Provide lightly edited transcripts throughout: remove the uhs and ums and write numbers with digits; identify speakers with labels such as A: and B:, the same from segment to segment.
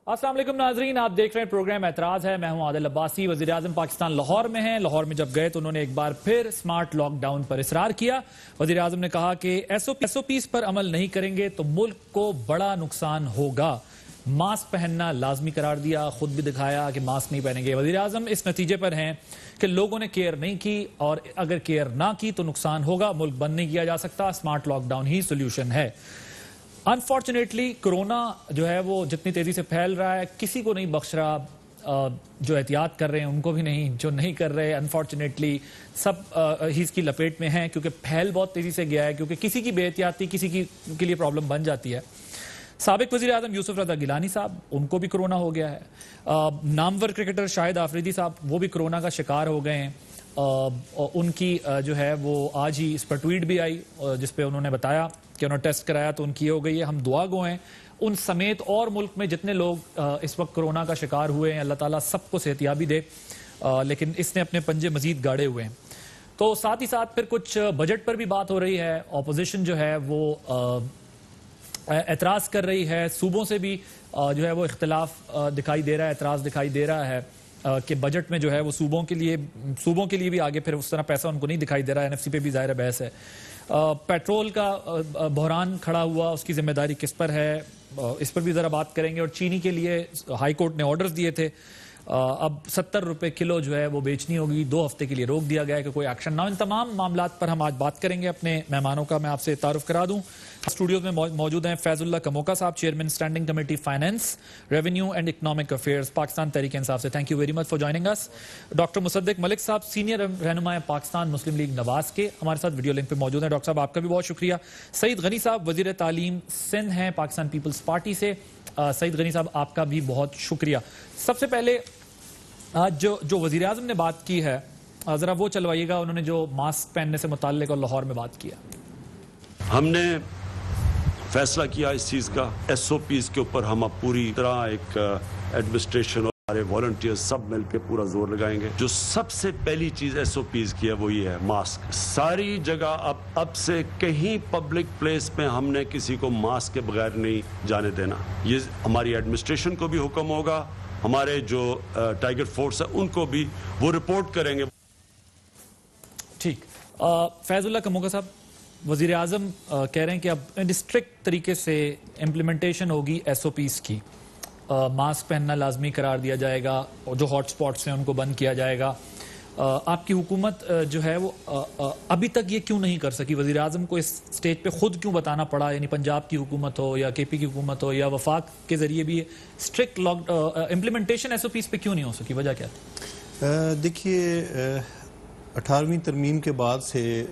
A: السلام علیکم ناظرین، آپ دیکھ رہے ہیں پروگرام اعتراض ہے۔ میں ہوں عادل عباسی۔ وزیر اعظم پاکستان لاہور میں ہیں۔ لاہور میں جب گئے تو انہوں نے ایک بار پھر سمارٹ لاک ڈاؤن پر اصرار کیا۔ وزیر اعظم نے کہا کہ ایس او پیز پر عمل نہیں کریں گے تو ملک کو بڑا نقصان ہوگا۔ ماسک پہننا لازمی قرار دیا، خود بھی دکھایا کہ ماسک نہیں پہنیں گے۔ وزیر اعظم اس نتیجے پر ہیں کہ لوگوں نے کیئر نہیں کی، اور اگر کیئر نہ کی تو نقصان ہوگا، ملک بند نہیں کیا جا سکتا، سمارٹ لاک ڈاؤن ہی سولوشن ہے۔ انفارچونیٹلی کرونا جو ہے وہ جتنی تیزی سے پھیل رہا ہے کسی کو نہیں بخش رہا، جو احتیاط کر رہے ہیں ان کو بھی نہیں، جو نہیں کر رہے انفارچونیٹلی سب اس کی لپیٹ میں ہیں، کیونکہ پھیل بہت تیزی سے گیا ہے، کیونکہ کسی کی بے احتیاطی کسی کے لیے پرابلم بن جاتی ہے۔ سابق وزیر اعظم یوسف رضا گیلانی صاحب، ان کو بھی کرونا ہو گیا ہے۔ نامور کرکٹر شاہد آفریدی صاحب وہ بھی کرونا کا شکار ہو گئے ہیں۔ ان کی جو ہے وہ آج ہی اس پر ٹویٹ بھی آئی جس پہ انہوں نے بتایا کہ انہوں نے ٹیسٹ کرایا تو ان کی ہو گئی ہے۔ ہم دعا گو ہیں ان سمیت اور ملک میں جتنے لوگ اس وقت کرونا کا شکار ہوئے ہیں، اللہ تعالیٰ سب کو صحت یابی دے، لیکن اس نے اپنے پنجے مزید گاڑے ہوئے ہیں۔ تو ساتھ ہی ساتھ پھر کچھ بجٹ پر بھی بات ہو رہی ہے۔ اپوزیشن جو ہے وہ اعتراض کر رہی ہے، صوبوں سے بھی جو ہے وہ اختلاف دکھائی دے رہا ہے، اعتراض دکھائی دے رہا ہے کہ بجٹ میں جو ہے وہ صوبوں کے لیے بھی آگے پھر اس طرح پیسہ ان کو نہیں دکھائی دے رہا ہے۔ NFC پہ بھی ظاہر بحث ہے۔ پیٹرول کا بحران کھڑا ہوا، اس کی ذمہ داری کس پر ہے، اس پر بھی ذرا بات کریں گے۔ اور چینی کے لیے ہائی کورٹ نے آرڈرز دیے تھے، اب 70 روپے کلو جو ہے وہ بیچنی ہوگی، 2 ہفتے کے لیے روک دیا گیا ہے کہ کوئی ایکشن نہ ہو۔ ان تمام معاملات پر ہم آج بات کریں گے۔ اپنے مہمانوں کا میں آپ سے تعارف کرا دوں۔ اسٹوڈیوز میں موجود ہیں فیض اللہ Kamoka Sahab, chairman standing committee finance, revenue and economic affairs, Pakistan Tehreek Insaf سے۔ Thank you very much for joining اس۔ ڈاکٹر مصدق ملک صاحب، سینئر رہنما پاکستان مسلم لیگ نواز کے، ہمارے ساتھ ویڈیو لنک پہ موجود ہیں۔ ڈاکٹر صاحب آپ کا بھی بہت شکریہ۔ سعید غنی صاحب، وزیر تعلیم سندھ ہیں پاکستان پیپلز پارٹی سے۔ سعید غنی صاحب آپ کا بھی بہت شکریہ۔ سب سے پہلے آج جو وزیر اعظم نے بات کی ہے ذرا وہ چلوائیے گا۔ انہوں نے جو ماسک پہننے سے متعلق اور لاہور میں بات کیا،
B: ہم نے فیصلہ کیا اس چیز کا، ایس او پیز کے اوپر ہم اب پوری طرح ایک ایڈمنسٹریشن اور ہمارے والنٹیئرز سب مل کے پورا زور لگائیں گے۔ جو سب سے پہلی چیز ایس او پیز کی ہے وہ یہ ہے ماسک۔ ساری جگہ اب سے کہیں پبلک پلیس میں ہم نے کسی کو ماسک کے بغیر نہیں جانے دینا۔ یہ ہماری ایڈمنسٹریشن کو بھی حکم ہوگا، ہمارے جو ٹائیگر فورس ہے ان کو بھی وہ رپورٹ کریں گے۔
A: ٹھیک۔ فیض اللہ کموکا صاحب، وزیر اعظم کہہ رہے ہیں کہ اب اسٹرکٹ طریقے سے امپلیمنٹیشن ہوگی ایس او پیز کی، ماسک پہننا لازمی قرار دیا جائے گا، اور جو ہاٹ سپاٹس ہیں ان کو بند کیا جائے گا۔ آپ کی حکومت جو ہے وہ ابھی تک یہ کیوں نہیں کر سکی؟ وزیر اعظم کو اس سٹیج پہ خود کیوں بتانا پڑا؟ یعنی پنجاب کی حکومت ہو یا KP کی حکومت ہو یا وفاق کے ذریعے بھی strict implementation S O Ps پہ کیوں نہیں ہو سکی؟ وجہ کیا تھی؟
C: دیکھیے، 18ویں ترمیم کے بعد سے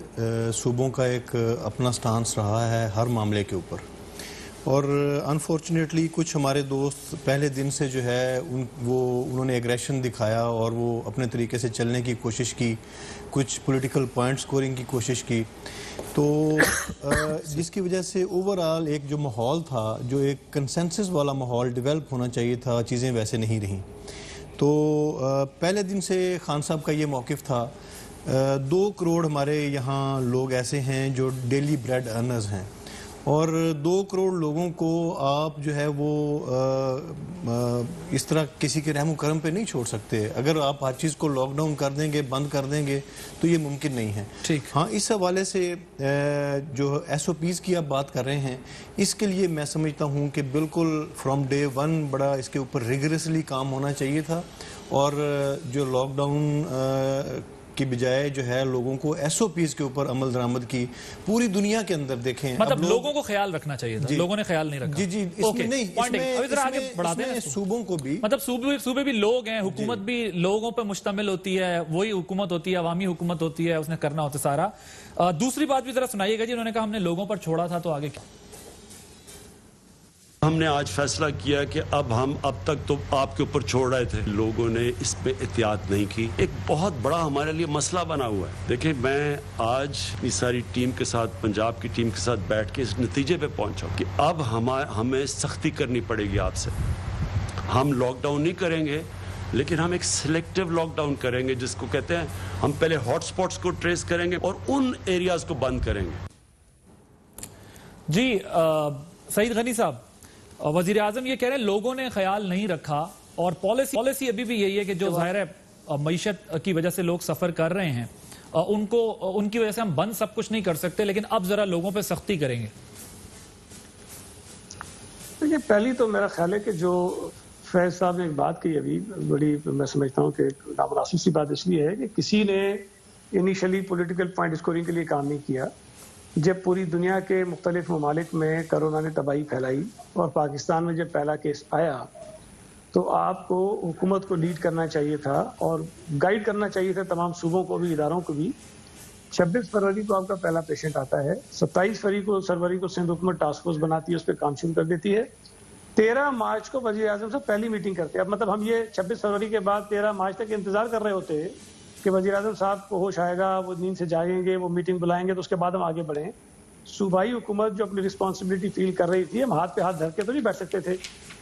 C: صوبوں کا ایک اپنا سٹانس رہا ہے ہر معاملے کے اوپر، اور انفارچونیٹلی کچھ ہمارے دوست پہلے دن سے جو ہے انہوں نے ایگریشن دکھایا اور وہ اپنے طریقے سے چلنے کی کوشش کی، کچھ پولیٹیکل پوائنٹ سکورنگ کی کوشش کی، تو جس کی وجہ سے اوورآل ایک جو ماحول تھا، جو ایک کنسنسس والا ماحول ڈیولپ ہونا چاہیے تھا، چیزیں ویسے نہیں رہیں۔ تو پہلے دن سے خان صاحب کا یہ موقف تھا۔ 2 کروڑ ہمارے یہاں لوگ ایسے ہیں جو ڈیلی بریڈ ارنرز ہیں، اور 2 کروڑ لوگوں کو آپ جو ہے وہ اس طرح کسی کے رحم و کرم پہ نہیں چھوڑ سکتے۔ اگر آپ ہر چیز کو لاک ڈاؤن کر دیں گے، بند کر دیں گے تو یہ ممکن نہیں ہے۔ ہاں، اس حوالے سے جو ایس او پیز کی آپ بات کر رہے ہیں، اس کے لیے میں سمجھتا ہوں کہ بالکل فرام ڈے 1 بڑا اس کے اوپر ریگریسلی کام ہونا چاہیے تھا، اور جو لاک ڈاؤن کی بجائے جو ہے لوگوں کو ایس او پیز کے اوپر عمل درآمد کی پوری دنیا کے اندر دیکھیں،
A: مطلب لوگوں کو خیال رکھنا چاہیے تھا، لوگوں نے خیال نہیں رکھا۔
C: جی اس میں نہیں، اس میں صوبوں کو بھی،
A: مطلب صوبے بھی لوگ ہیں، حکومت بھی لوگوں پر مشتمل ہوتی ہے، وہی حکومت ہوتی ہے، عوامی حکومت ہوتی ہے، اس نے کرنا ہوتا سارا۔ دوسری بات بھی ذرا سنائیے گا جی، انہوں نے کہا ہم نے لوگوں پر چھوڑا تھا تو آگے کیا؟
B: ہم نے آج فیصلہ کیا کہ اب تک تو آپ کے اوپر چھوڑ رہے تھے، لوگوں نے اس پہ احتیاط نہیں کی۔ ایک بہت بڑا ہمارے لیے مسئلہ بنا ہوا ہے۔ دیکھیں، میں آج اپنی ساری ٹیم کے ساتھ، پنجاب کی ٹیم کے ساتھ بیٹھ کے اس نتیجے پہ پہنچا کہ اب ہمیں سختی کرنی پڑے گی آپ سے۔ ہم لاک ڈاؤن نہیں کریں گے، لیکن ہم ایک سلیکٹیو لاک ڈاؤن کریں گے، جس کو کہتے ہیں ہم پہلے ہاٹ سپاٹس کو ٹریس کریں گے اور ان ایریاز کو بند کریں گے۔
A: جی سعید غنی صاحب، وزیر اعظم یہ کہہ رہے ہیں لوگوں نے خیال نہیں رکھا اور پالیسی ابھی بھی یہی ہے کہ جو ظاہر ہے معیشت کی وجہ سے لوگ سفر کر رہے ہیں ان کی وجہ سے ہم بند سب کچھ نہیں کر سکتے لیکن اب ذرا لوگوں پہ سختی کریں گے.
D: دیکھیے پہلی تو میرا خیال ہے کہ جو فیض صاحب نے ایک بات کی ابھی بڑی میں سمجھتا ہوں کہ نامناسب سی بات اس لیے ہے کہ کسی نے انیشلی پولیٹیکل پوائنٹ اسکورنگ کے لیے کام نہیں کیا. جب پوری دنیا کے مختلف ممالک میں کرونا نے تباہی پھیلائی اور پاکستان میں جب پہلا کیس آیا تو آپ کو حکومت کو لیڈ کرنا چاہیے تھا اور گائیڈ کرنا چاہیے تھا تمام صوبوں کو بھی اداروں کو بھی. 26 فروری کو آپ کا پہلا پیشنٹ آتا ہے, 27 فروری کو سندھ حکومت ٹاسک فورس بناتی ہے, اس پہ کام شروع کر دیتی ہے. 13 مارچ کو وزیر اعظم سے پہلی میٹنگ کرتے ہیں. اب مطلب ہم یہ 26 فروری کے بعد 13 مارچ تک انتظار کر رہے ہوتے ہیں کہ وزیر اعظم صاحب کو ہوش آئے گا, وہ نیند سے جاگیں گے, وہ میٹنگ بلائیں گے تو اس کے بعد ہم آگے بڑھیں. صوبائی حکومت جو اپنی رسپانسبلٹی فیل کر رہی تھی, ہم ہاتھ پہ ہاتھ دھر کے تو نہیں بیٹھ سکتے تھے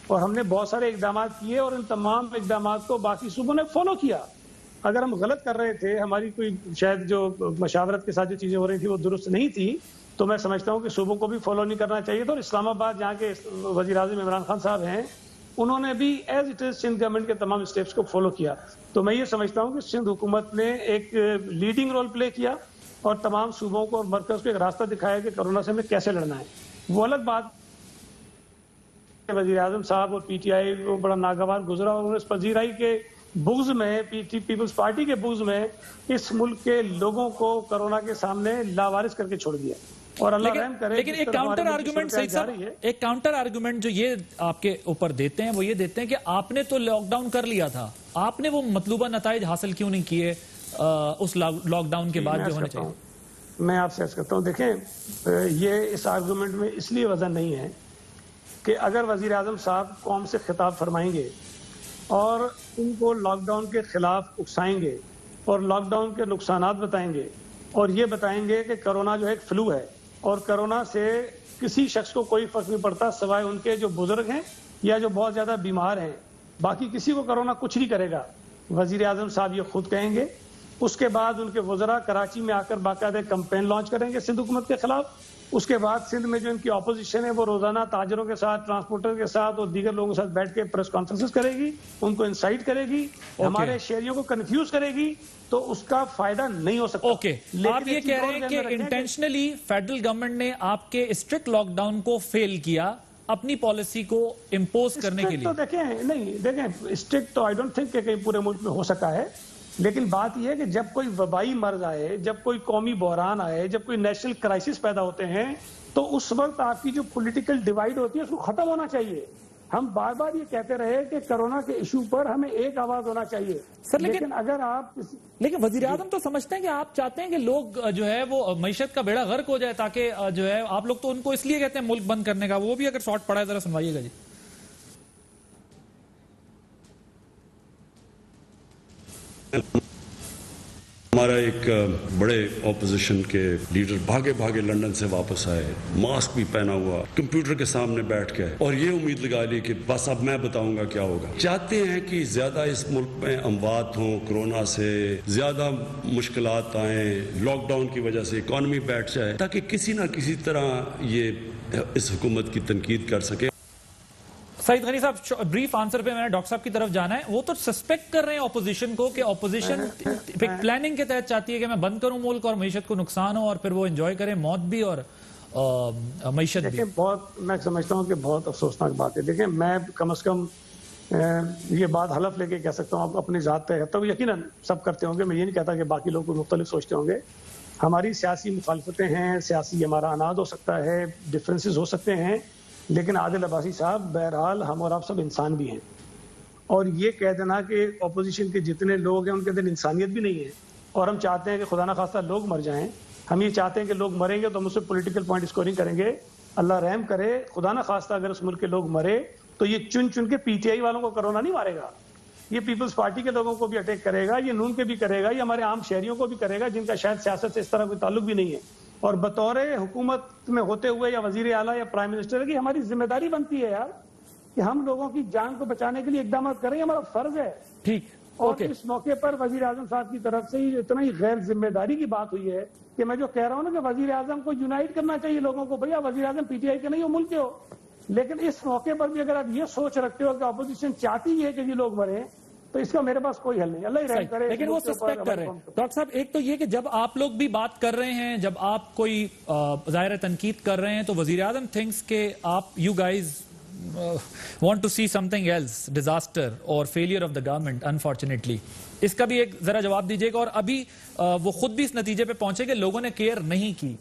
D: اور ہم نے بہت سارے اقدامات کیے اور ان تمام اقدامات کو باقی صوبوں نے فالو کیا. اگر ہم غلط کر رہے تھے, ہماری کوئی شاید جو مشاورت کے ساتھ جو چیزیں ہو رہی تھی وہ درست نہیں تھی, تو میں سمجھتا ہوں کہ صوبوں کو بھی فالو نہیں کرنا چاہیے تھا. اور اسلام آباد جہاں کے وزیر اعظم عمران خان صاحب ہیں انہوں نے بھی as it is Sindh government کے تمام اسٹیپس کو فالو کیا. تو میں یہ سمجھتا ہوں کہ سندھ حکومت نے ایک لیڈنگ رول پلے کیا اور تمام صوبوں کو اور مرکز کو ایک راستہ دکھایا کہ کورونا سے ہمیں کیسے لڑنا ہے. وہ الگ بات وزیر اعظم صاحب اور پی ٹی آئی کو بڑا ناگوار گزرا اور انہوں نے پذیرائی کے بغض میں, پیپلز پارٹی کے بغض میں اس ملک کے لوگوں کو کورونا کے سامنے لاوارث کر کے چھوڑ دیا. اور اللہ رحم کرے.
A: لیکن ایک کاؤنٹر آرگومنٹ سعید صاحب, ایک کاؤنٹر آرگومنٹ جو یہ آپ کے اوپر دیتے ہیں وہ یہ دیتے ہیں کہ آپ نے تو لاک ڈاؤن کر لیا تھا, آپ نے وہ مطلوبہ نتائج حاصل کیوں نہیں کیے اس لاک ڈاؤن کے بعد جو ہونے چاہیے.
D: میں آپ سے عرض کرتا ہوں, دیکھیں یہ اس آرگومنٹ میں اس لیے وزن نہیں ہے کہ اگر وزیر اعظم صاحب قوم سے خطاب فرمائیں گے اور ان کو لاک ڈاؤن کے خلاف اکسائیں گے اور لاک ڈاؤن کے نقصانات بتائیں گے اور یہ بتائیں گے کہ کرونا جو ہے ایک فلو ہے اور کرونا سے کسی شخص کو کوئی فرق نہیں پڑتا سوائے ان کے جو بزرگ ہیں یا جو بہت زیادہ بیمار ہیں, باقی کسی کو کرونا کچھ نہیں کرے گا. وزیر اعظم صاحب یہ خود کہیں گے. اس کے بعد ان کے وزراء کراچی میں آ کر باقاعدہ کمپین لانچ کریں گے سندھ حکومت کے خلاف. اس کے بعد سندھ میں جو ان کی اپوزیشن ہے وہ روزانہ تاجروں کے ساتھ, ٹرانسپورٹر کے ساتھ اور دیگر لوگوں کے ساتھ بیٹھ کے پریس کانفرنسز کرے گی, ان کو انسائٹ کرے گی, ہمارے شہریوں کو کنفیوز کرے گی, تو اس کا فائدہ نہیں ہو سکتا.
A: اوکے, آپ یہ کہہ رہے ہیں کہ انٹینشنلی فیڈرل گورنمنٹ نے آپ کے اسٹرکٹ لاک ڈاؤن کو فیل کیا اپنی پالیسی کو امپوز کرنے کے لیے.
D: تو دیکھیں اسٹرکٹ تو آئی ڈونٹ تھنک کہ کہیں پورے ملک میں ہو سکا ہے, لیکن بات یہ ہے کہ جب کوئی وبائی مرض آئے, جب کوئی قومی بحران آئے, جب کوئی نیشنل کرائسس پیدا ہوتے ہیں تو اس وقت آپ کی جو پولیٹیکل ڈیوائیڈ ہوتی ہے اس کو ختم ہونا چاہیے. ہم بار بار یہ کہتے رہے کہ کرونا کے ایشو پر ہمیں ایک آواز ہونا چاہیے
A: سر,
D: لیکن اگر آپ
A: وزیر اعظم تو سمجھتے ہیں کہ آپ چاہتے ہیں کہ لوگ جو ہے وہ معیشت کا بیڑا غرق ہو جائے تاکہ جو ہے آپ لوگ تو ان کو اس لیے کہتے ہیں ملک بند کرنے کا, وہ بھی اگر شارٹ پڑا ہے ذرا سنوائیے گا جی.
B: ہمارا ایک بڑے اپوزیشن کے لیڈر بھاگے لنڈن سے واپس آئے, ماسک بھی پہنا ہوا, کمپیوٹر کے سامنے بیٹھ کے اور یہ امید لگا لی کہ بس اب میں بتاؤں گا کیا ہوگا. چاہتے ہیں کہ زیادہ اس ملک میں اموات ہوں کورونا سے, زیادہ مشکلات آئیں, لاک ڈاؤن کی وجہ سے اکانومی بیٹھ جائے تاکہ کسی نہ کسی طرح یہ اس حکومت کی تنقید کر سکے.
A: سعید غنی صاحب, بریف آنسر پہ میں نے ڈاکٹر صاحب کی طرف جانا ہے. وہ تو سسپیکٹ کر رہے ہیں اپوزیشن کو کہ اپوزیشن پلاننگ کے تحت چاہتی ہے کہ میں بند کروں ملک اور معیشت کو نقصان ہو اور پھر وہ انجوائے کریں موت بھی اور معیشت بھی.
D: بہت میں سمجھتا ہوں کہ بہت افسوسناک بات ہے. دیکھیں میں کم از کم یہ بات حلف لے کے کہہ سکتا ہوں, اپنی ذات پہ کہتا ہوں, یقیناً سب کرتے ہوں گے, میں یہ نہیں کہتا کہ باقی لوگ مختلف سوچتے ہوں گے. ہماری سیاسی مخالفتیں ہیں, سیاسی ہمارا اناد ہو سکتا ہے, ڈفرینسز ہو سکتے ہیں, لیکن عادل عباسی صاحب بہرحال ہم اور آپ سب انسان بھی ہیں. اور یہ کہہ دینا کہ اپوزیشن کے جتنے لوگ ہیں ان کے اندر انسانیت بھی نہیں ہے اور ہم چاہتے ہیں کہ خدا نہ خواستہ لوگ مر جائیں, ہم یہ چاہتے ہیں کہ لوگ مریں گے تو ہم اس سے پولیٹیکل پوائنٹ اسکورنگ کریں گے. اللہ رحم کرے, خدا نہ خواستہ اگر اس ملک کے لوگ مرے تو یہ چن کے پی ٹی آئی والوں کو کرونا نہیں مارے گا, یہ پیپلز پارٹی کے لوگوں کو بھی اٹیک کرے گا, یہ نون کے بھی کرے گا, یہ ہمارے عام شہریوں کو بھی کرے گا جن کا شاید سیاست سے اس طرح کوئی تعلق بھی نہیں ہے. اور بطور حکومت میں ہوتے ہوئے یا وزیر اعلیٰ یا پرائم منسٹر کی ہماری ذمہ داری بنتی ہے یار کہ ہم لوگوں کی جان کو بچانے کے لیے اقدامات کریں, ہمارا فرض ہے.
A: ٹھیک,
D: اور اس موقع پر وزیر اعظم صاحب کی طرف سے اتنا ہی غیر ذمہ داری کی بات ہوئی ہے کہ میں جو کہہ رہا ہوں نا کہ وزیر اعظم کو یونائٹ کرنا چاہیے لوگوں کو. بھیا وزیر اعظم پی ٹی آئی کے نہیں ہو, ملک کے ہو, لیکن اس موقع پر بھی اگر آپ یہ سوچ رکھتے ہو کہ اپوزیشن چاہتی ہے کہ یہ لوگ مریں تو اس کا میرے پاس کوئی حل نہیں. اللہ ہی رحم کرے.
A: لیکن وہ سسپیکٹ کر رہے ہیں ڈاکٹر صاحب. ایک تو یہ کہ جب آپ لوگ بھی بات کر رہے ہیں, جب آپ کوئی ظاہر تنقید کر رہے ہیں, تو وزیر اعظم تھنکس کہ آپ you guys want to see something else, disaster or failure of the government, unfortunately. اس کا بھی ایک ذرا جواب دیجئے گا. اور ابھی وہ خود بھی اس نتیجے پہ پہنچے کہ لوگوں نے کیئر نہیں کی,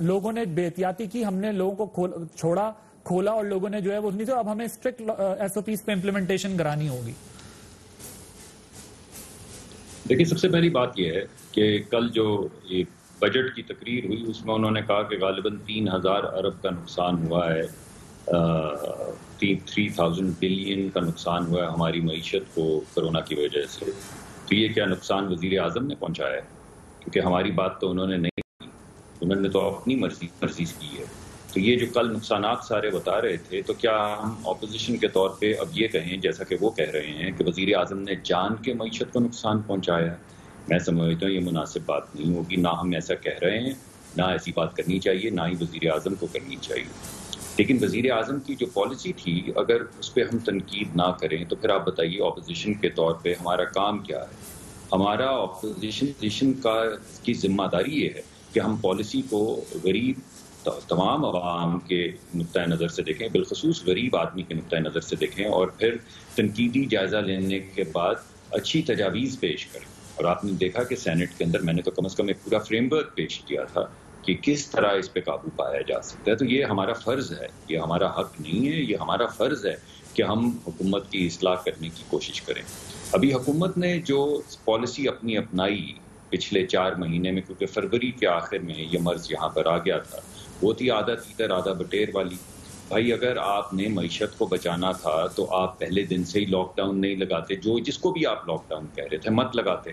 A: لوگوں نے بے احتیاطی کی, ہم نے لوگوں کو چھوڑا کھولا اور لوگوں نے جو ہے وہ نہیں, تو اب ہمیں اسٹرکٹ ایس او پیز پہ امپلیمنٹیشن کرانی ہوگی.
E: دیکھیں, سب سے پہلی بات یہ ہے کہ کل جو ایک بجٹ کی تقریر ہوئی اس میں انہوں نے کہا کہ غالباً 3000 ارب کا نقصان ہوا ہے, 3000 بلین کا نقصان ہوا ہے ہماری معیشت کو کرونا کی وجہ سے. تو یہ کیا نقصان وزیر اعظم نے پہنچایا ہے؟ کیونکہ ہماری بات تو انہوں نے نہیں کی, انہوں نے تو اپنی مرضی کی ہے. تو یہ جو کل نقصانات سارے بتا رہے تھے, تو کیا ہم اپوزیشن کے طور پہ اب یہ کہیں جیسا کہ وہ کہہ رہے ہیں کہ وزیر اعظم نے جان کے معیشت کو نقصان پہنچایا ہے؟ میں سمجھتا ہوں یہ مناسب بات نہیں ہوگی. نہ ہم ایسا کہہ رہے ہیں, نہ ایسی بات کرنی چاہیے, نہ ہی وزیر اعظم کو کرنی چاہیے. لیکن وزیر اعظم کی جو پالیسی تھی, اگر اس پہ ہم تنقید نہ کریں تو پھر آپ بتائیے اپوزیشن کے طور پہ ہمارا کام کیا ہے؟ ہمارا اپوزیشن کی ذمہ داری یہ ہے کہ ہم پالیسی کو غریب تمام عوام کے نقطۂ نظر سے دیکھیں, بالخصوص غریب آدمی کے نقطۂ نظر سے دیکھیں, اور پھر تنقیدی جائزہ لینے کے بعد اچھی تجاویز پیش کریں. اور آپ نے دیکھا کہ سینٹ کے اندر میں نے تو کم از کم ایک پورا فریم ورک پیش کیا تھا کہ کس طرح اس پہ قابو پایا جا سکتا ہے. تو یہ ہمارا فرض ہے, یہ ہمارا حق نہیں ہے, یہ ہمارا فرض ہے کہ ہم حکومت کی اصلاح کرنے کی کوشش کریں. ابھی حکومت نے جو پالیسی اپنی اپنائی پچھلے 4 مہینے میں, کیونکہ فروری کے آخر میں یہ مرض یہاں پر آ گیا تھا, وہ تھی آدھا تیتر آدھا بٹیر والی. بھائی اگر آپ نے معیشت کو بچانا تھا تو آپ پہلے دن سے ہی لاک ڈاؤن نہیں لگاتے, جس کو بھی آپ لاک ڈاؤن کہہ رہے تھے مت لگاتے,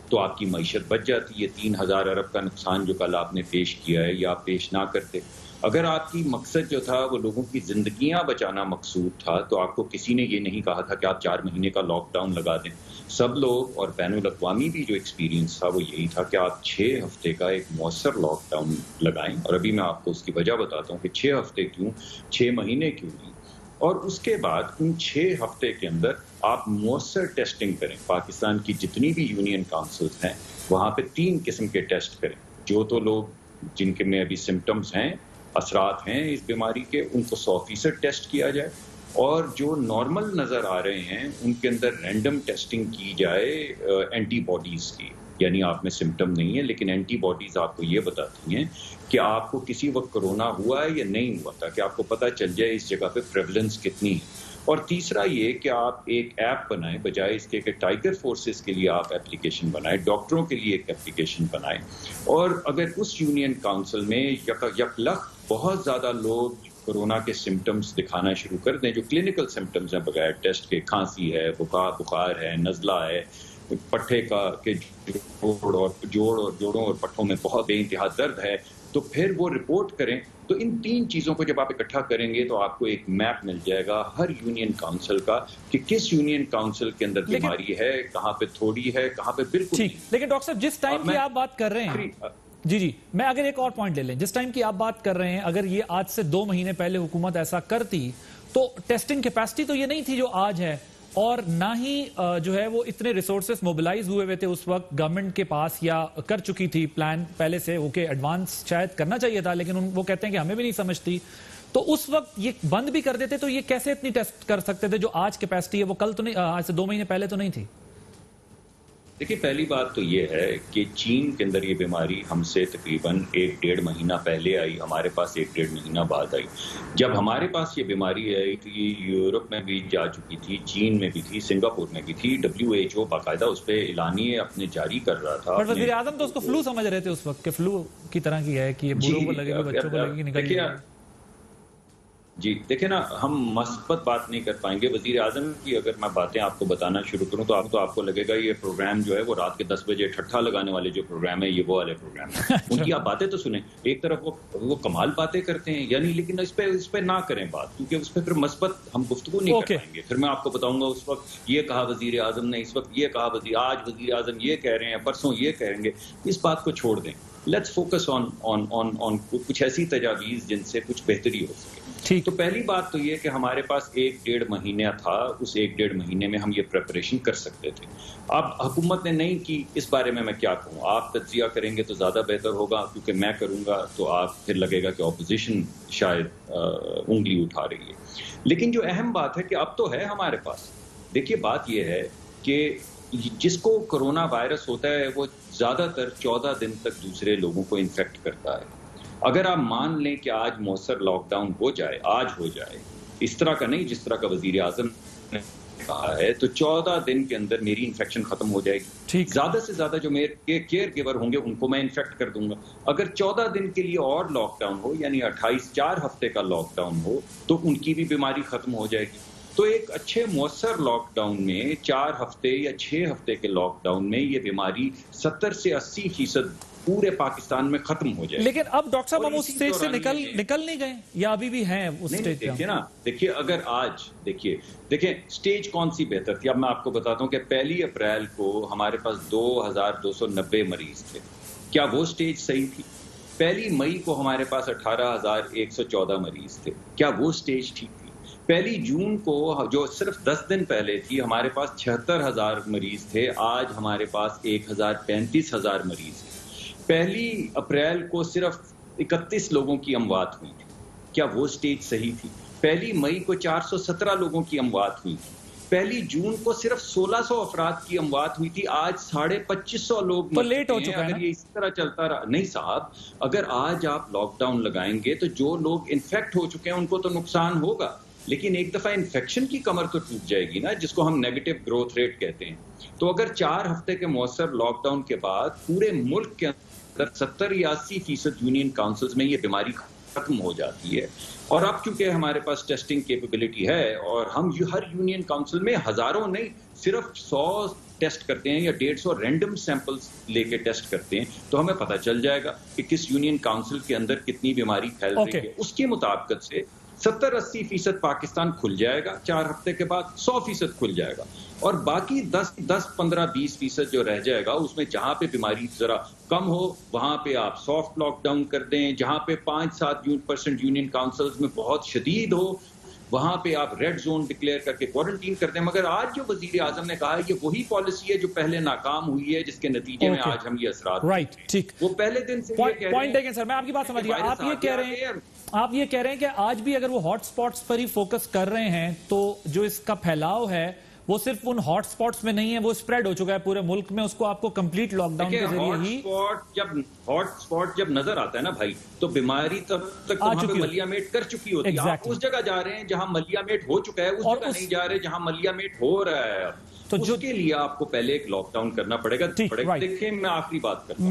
E: تو آپ کی معیشت بچ جاتی. یہ 3000 ارب کا نقصان جو کل آپ نے پیش کیا ہے, یا آپ پیش نہ کرتے. اگر آپ کی مقصد جو تھا وہ لوگوں کی زندگیاں بچانا مقصود تھا, تو آپ کو کسی نے یہ نہیں کہا تھا کہ آپ 4 مہینے کا لاک ڈاؤن لگا دیں. سب لوگ, اور بین الاقوامی بھی جو ایکسپیرینس تھا وہ یہی تھا کہ آپ 6 ہفتے کا ایک مؤثر لاک ڈاؤن لگائیں. اور ابھی میں آپ کو اس کی وجہ بتاتا ہوں کہ 6 ہفتے کیوں, 6 مہینے کیوں نہیں. اور اس کے بعد ان 6 ہفتے کے اندر آپ مؤثر ٹیسٹنگ کریں. پاکستان کی جتنی بھی یونین کاؤنسلز ہیں وہاں پہ 3 قسم کے ٹیسٹ کریں. جو تو لوگ جن کے میں ابھی سمٹمز ہیں, اثرات ہیں اس بیماری کے, ان کو 100% ٹیسٹ کیا جائے. اور جو نارمل نظر آ رہے ہیں ان کے اندر رینڈم ٹیسٹنگ کی جائے اینٹی باڈیز کی. یعنی آپ میں سمٹم نہیں ہے لیکن اینٹی باڈیز آپ کو یہ بتاتی ہیں کہ آپ کو کسی وقت کرونا ہوا ہے یا نہیں ہوا تھا, کہ آپ کو پتہ چل جائے اس جگہ پہ پریولنس کتنی ہے. اور تیسرا یہ کہ آپ ایک ایپ بنائیں, بجائے اس کے کہ ٹائیگر فورسز کے لیے آپ اپلیکیشن بنائیں, ڈاکٹروں کے لیے ایک اپلیکیشن بنائیں. اور اگر اس یونین کاؤنسل میں یکلخت بہت زیادہ لوگ کورونا کے سمٹمز دکھانا شروع کر دیں, جو کلینکل سمٹمز ہیں بغیر ٹیسٹ کے, کھانسی ہے, بخار ہے, نزلہ ہے, پٹھے کا کہ جوڑوں اور پٹھوں میں بہت بے انتہا درد ہے, تو پھر وہ رپورٹ کریں. تو ان 3 چیزوں کو جب آپ اکٹھا کریں گے تو آپ کو ایک میپ مل جائے گا ہر یونین کاؤنسل کا کہ کس یونین کاؤنسل کے اندر بیماری ہے, کہاں پہ تھوڑی ہے, کہاں پہ بالکل نہیں.
A: لیکن ڈاکٹر صاحب جس ٹائم کی آپ بات کر رہے ہیں, جی میں اگر ایک اور پوائنٹ لے لیں, جس ٹائم کی آپ بات کر رہے ہیں, اگر یہ آج سے 2 مہینے پہلے حکومت ایسا کرتی تو ٹیسٹنگ کیپیسٹی تو یہ نہیں تھی جو آج ہے, اور نہ ہی جو ہے وہ اتنے ریسورسز موبلائز ہوئے تھے اس وقت گورنمنٹ کے پاس, یا کر چکی تھی پلان پہلے سے, اوکے ایڈوانس شاید کرنا چاہیے تھا لیکن وہ کہتے ہیں کہ ہمیں بھی نہیں سمجھتی. تو اس وقت یہ بند بھی کر دیتے تو یہ کیسے اتنی ٹیسٹ کر سکتے تھے جو آج کیپیسٹی ہے وہ کل تو نہیں, آج سے 2 مہینے پہلے تو نہیں تھی.
E: دیکھیے پہلی بات تو یہ ہے کہ چین کے اندر یہ بیماری ہم سے تقریباً 1-1.5 مہینہ پہلے آئی, ہمارے پاس 1-1.5 مہینہ بعد آئی. جب ہمارے پاس یہ بیماری آئی تو یہ یورپ میں بھی جا چکی تھی, چین میں بھی تھی, سنگاپور میں بھی تھی. WHO باقاعدہ اس پہ اعلانیے اپنے جاری کر رہا تھا.
A: اور وزیر اعظم تو اس کو فلو سمجھ رہے تھے اس وقت کہ فلو کی طرح کی ہے, کہ یہ بوڑھوں کو لگے گا, بچوں کو لگے گی, نکل جائے.
E: جی دیکھیں نا, ہم مثبت بات نہیں کر پائیں گے. وزیر اعظم کی اگر میں باتیں آپ کو بتانا شروع کروں تو آپ کو لگے گا یہ پروگرام جو ہے وہ رات کے 10 بجے ٹھٹھا لگانے والے جو پروگرام ہے, یہ وہ والے پروگرام ہیں. ان کی آپ باتیں تو سنیں, ایک طرف وہ کمال باتیں کرتے ہیں, یعنی لیکن اس پہ نہ کریں بات, کیونکہ اس پہ پھر مثبت ہم گفتگو نہیں کر پائیں گے. پھر میں آپ کو بتاؤں گا اس وقت یہ کہا وزیر اعظم نے, اس وقت یہ کہا آج وزیر اعظم یہ کہہ رہے ہیں, پرسوں یہ کہیں گے. اس بات کو چھوڑ دیں. لیٹس فوکس آن کچھ ایسی تجاویز جن سے کچھ بہتری ہو سکے.
A: ٹھیک.
E: تو پہلی بات تو یہ کہ ہمارے پاس 1-1.5 مہینہ تھا، اس 1-1.5 مہینے میں ہم یہ پریپریشن کر سکتے تھے. اب حکومت نے نہیں کی، اس بارے میں کیا کہوں. آپ تجزیہ کریں گے تو زیادہ بہتر ہوگا، کیونکہ میں کروں گا تو آپ پھر لگے گا کہ اپوزیشن شاید انگلی اٹھا رہی ہے. لیکن جو اہم بات ہے کہ اب تو ہے ہمارے پاس. دیکھیے بات یہ ہے کہ جس کو کرونا وائرس ہوتا ہے وہ زیادہ تر 14 دن تک دوسرے لوگوں کو انفیکٹ کرتا ہے. اگر آپ مان لیں کہ آج مؤثر لاک ڈاؤن ہو جائے، آج ہو جائے، اس طرح کا نہیں جس طرح کا وزیر اعظم نے کہا ہے، تو 14 دن کے اندر میری انفیکشن ختم ہو جائے گی. زیادہ سے زیادہ جو میرے کیئر گیور ہوں گے ان کو میں انفیکٹ کر دوں گا. اگر 14 دن کے لیے اور لاک ڈاؤن ہو، یعنی 4 ہفتے کا لاک ڈاؤن ہو، تو ان کی بھی بیماری ختم ہو جائے گی. تو ایک اچھے مؤثر لاک ڈاؤن میں 4 ہفتے یا 6 ہفتے کے لاک ڈاؤن میں یہ بیماری 70 سے 80% پورے پاکستان میں ختم ہو جائے.
A: لیکن اب ڈاکٹر صاحب ہم اس اسٹیج سے نکل نہیں گئے یا ابھی بھی ہیں اس اسٹیج پہ؟
E: دیکھیے نا، دیکھیے اگر آج دیکھیں اسٹیج کون سی بہتر تھی. اب میں آپ کو بتاتا ہوں کہ 1 اپریل کو ہمارے پاس 2290 مریض تھے. کیا وہ اسٹیج صحیح تھی؟ 1 مئی کو ہمارے پاس 18,114 مریض تھے. کیا وہ اسٹیج ٹھیک تھی؟ 1 جون کو جو صرف 10 دن پہلے تھی ہمارے پاس 76,000 مریض تھے، آج ہمارے پاس 1,35,000 مریض ہیں. 1 اپریل کو صرف 31 لوگوں کی اموات ہوئی تھی. کیا وہ اسٹیج صحیح تھی؟ 1 مئی کو 417 لوگوں کی اموات ہوئی تھی. 1 جون کو صرف 1600 افراد کی اموات ہوئی تھی، آج 2550 لوگ
A: تو لیٹ ہو چکا ہے.
E: اگر یہ اسی طرح چلتا رہا، نہیں صاحب، اگر آج آپ لاک ڈاؤن لگائیں گے تو جو لوگ انفیکٹ ہو چکے ہیں ان کو تو نقصان ہوگا، لیکن ایک دفعہ انفیکشن کی کمر تو ٹوٹ جائے گی نا، جس کو ہم نیگیٹو گروتھ ریٹ کہتے ہیں. تو اگر 4 ہفتے کے مؤثر لاک ڈاؤن کے بعد پورے ملک کے 70 یا 80% یونین کاؤنسلز میں یہ بیماری ختم ہو جاتی ہے، اور اب چونکہ ہمارے پاس ٹیسٹنگ کیپیبلٹی ہے اور ہم ہر یونین کاؤنسل میں ہزاروں نہیں، صرف 100 ٹیسٹ کرتے ہیں یا 150 رینڈم سیمپلز لے کے ٹیسٹ کرتے ہیں، تو ہمیں پتہ چل جائے گا کہ کس یونین کاؤنسل کے اندر کتنی بیماری پھیل رہی ہے. اس کے مطابقت سے 70-80% پاکستان کھل جائے گا، 4 ہفتے کے بعد 100% کھل جائے گا، اور باقی 10-15-20% جو رہ جائے گا اس میں جہاں پہ بیماری ذرا کم ہو وہاں پہ آپ سافٹ لاک ڈاؤن کر دیں. جہاں پہ 5-7% یونین کاؤنسلز میں بہت شدید ہو وہاں پہ آپ ریڈ زون ڈکلیئر کر کے کوارنٹین کر دیں. مگر آج جو وزیر اعظم نے کہا ہے یہ وہی پالیسی ہے جو پہلے ناکام ہوئی ہے، جس کے نتیجے میں آج ہم یہ اثرات
A: رائٹ. ٹھیک،
E: وہ پہلے دن سے
A: پوائنٹ دیکھیں سر، میں آپ کی بات سمجھ گیا. آپ یہ کہہ رہے ہیں کہ آج بھی اگر وہ ہاٹ سپاٹس پر ہی فوکس کر رہے ہیں تو جو اس کا پھیلاؤ ہے وہ صرف ان ہاٹ سپاٹس میں نہیں ہے، وہ اسپریڈ ہو چکا ہے پورے ملک میں. اس کو آپ کو کمپلیٹ لاک ڈاؤن کے ذریعے ہی
E: ہاٹ سپاٹ جب نظر آتا ہے نا بھائی، تو بیماری تب تک وہاں پہ ملیامیٹ کر چکی ہوتی ہے. آپ اس جگہ جا رہے ہیں جہاں ملیامیٹ ہو چکا ہے، اس جگہ نہیں جا رہے جہاں ملیامیٹ ہو رہا ہے. تو اس کے لیے آپ کو پہلے ایک لاک ڈاؤن کرنا پڑے گا. دیکھیں میں آخری بات کرتا ہوں،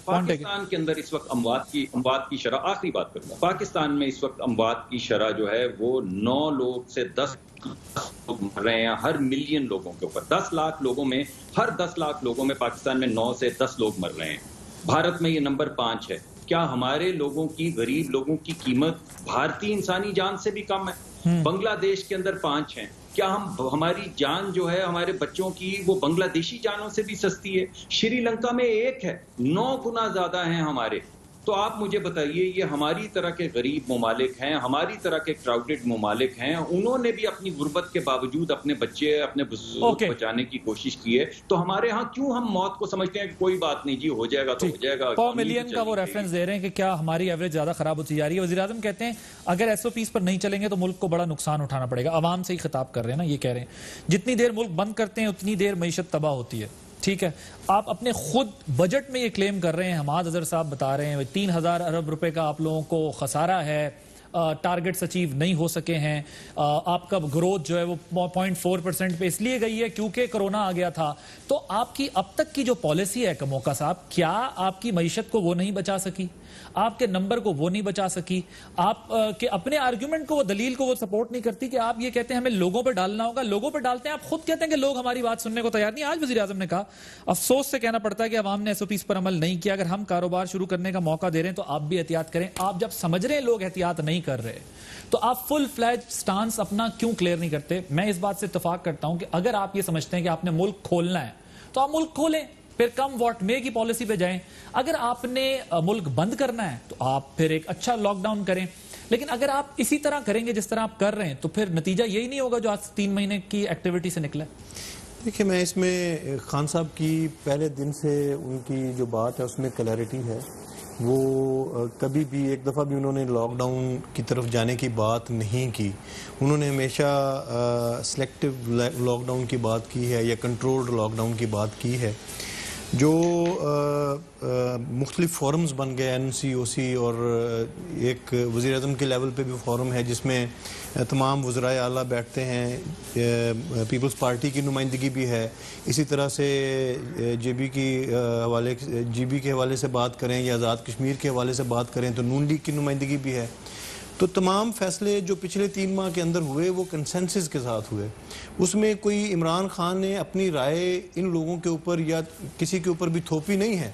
E: پاکستان کے اندر اس وقت اموات کی شرح، آخری بات کروں گا، پاکستان میں اس وقت اموات کی شرح جو ہے وہ 9 لوگ سے 10 لوگ مر رہے ہیں ہر ملین لوگوں کے اوپر. 10 لاکھ لوگوں میں، ہر 10 لاکھ لوگوں میں پاکستان میں 9 سے 10 لوگ مر رہے ہیں. بھارت میں یہ نمبر 5 ہے. کیا ہمارے لوگوں کی، غریب لوگوں کی قیمت بھارتی انسانی جان سے بھی کم ہے؟ بنگلہ دیش کے اندر 5 ہیں. کیا ہماری جان جو ہے ہمارے بچوں کی وہ بنگلہ دیشی جانوں سے بھی سستی ہے؟ شری لنکا میں 1 ہے، 9 گنا زیادہ ہیں ہمارے. تو آپ مجھے بتائیے، یہ ہماری طرح کے غریب ممالک ہیں، ہماری طرح کے کراؤڈڈ ممالک ہیں، انہوں نے بھی اپنی غربت کے باوجود اپنے بچے، اپنے بزرگ بچانے کی کوشش کی ہے. تو ہمارے ہاں کیوں ہم موت کو سمجھتے ہیں کہ کوئی بات نہیں جی، ہو جائے گا تو ہو جائے گا.
A: 100 ملین کا وہ ریفرنس دے رہے ہیں کہ کیا ہماری ایوریج زیادہ خراب ہوتی جا رہی ہے. وزیر اعظم کہتے ہیں اگر SOPs پر نہیں چلیں گے تو ملک کو بڑا نقصان اٹھانا پڑے گا. عوام سے ہی خطاب کر رہے ہیں نا، یہ کہہ رہے ہیں جتنی دیر ملک بند کرتے ہیں اتنی دیر معیشت تباہ ہوتی ہے. ٹھیک ہے، آپ اپنے خود بجٹ میں یہ کلیم کر رہے ہیں، حماد اظہر صاحب بتا رہے ہیں 3000 ارب روپے کا آپ لوگوں کو خسارہ ہے، ٹارگٹس اچیو نہیں ہو سکے ہیں. آپ کا گروتھ جو ہے وہ 0.4% پہ اس لیے گئی ہے کیونکہ کرونا آ گیا تھا. تو آپ کی اب تک کی جو پالیسی ہے کموکا صاحب، کیا آپ کی معیشت کو وہ نہیں بچا سکی؟ آپ کے نمبر کو وہ نہیں بچا سکی؟ آپ کے اپنے آرگیومنٹ کو، وہ دلیل کو وہ سپورٹ نہیں کرتی کہ آپ یہ کہتے ہیں ہمیں لوگوں پہ ڈالنا ہوگا. لوگوں پہ ڈالتے ہیں، آپ خود کہتے ہیں کہ لوگ ہماری بات سننے کو تیار نہیں. آج وزیر اعظم نے کہا افسوس سے کہنا پڑتا ہے کہ عوام نے SOPs پر عمل نہیں کیا. اگر ہم کاروبار شروع کرنے کا موقع دے رہے ہیں تو آپ بھی احتیاط کریں. آپ جب سمجھ رہے ہیں لوگ احتیاط نہیں کر رہے تو آپ فل فلیج سٹانس اپنا کیوں کلیئر نہیں کرتے؟ میں اس بات سے اتفاق کرتا ہوں کہ اگر آپ یہ سمجھتے ہیں کہ آپ نے ملک کھولنا ہے تو آپ ملک کھولیں، پھر کم واٹ میں کی پالیسی پہ جائیں. اگر آپ نے ملک بند کرنا ہے تو آپ پھر ایک اچھا لاک ڈاؤن کریں. لیکن اگر آپ اسی طرح کریں گے جس طرح آپ کر رہے ہیں تو پھر نتیجہ یہی نہیں ہوگا جو آج 3 مہینے کی ایکٹیویٹی سے نکلا ہے؟
C: دیکھیں میں اس میں خان صاحب کی پہلے دن سے ان کی جو بات ہے اس میں کلیئرٹی ہے. وہ کبھی بھی ایک دفعہ بھی انہوں نے لاک ڈاؤن کی طرف جانے کی بات نہیں کی. انہوں نے ہمیشہ سلیکٹیو لاک ڈاؤن کی بات کی ہے یا کنٹرولڈ لاک ڈاؤن کی بات کی ہے. جو مختلف فورمز بن گئے NCOC اور ایک وزیر اعظم کے لیول پہ بھی فورم ہے جس میں تمام وزرائے اعلیٰ بیٹھتے ہیں, پیپلز پارٹی کی نمائندگی بھی ہے, اسی طرح سے جے بی کے حوالے سے بات کریں یا آزاد کشمیر کے حوالے سے بات کریں تو نون لیگ کی نمائندگی بھی ہے. تو تمام فیصلے جو پچھلے 3 ماہ کے اندر ہوئے وہ کنسنسس کے ساتھ ہوئے. اس میں کوئی عمران خان نے اپنی رائے ان لوگوں کے اوپر یا کسی کے اوپر بھی تھوپی نہیں ہے.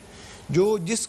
C: جو جس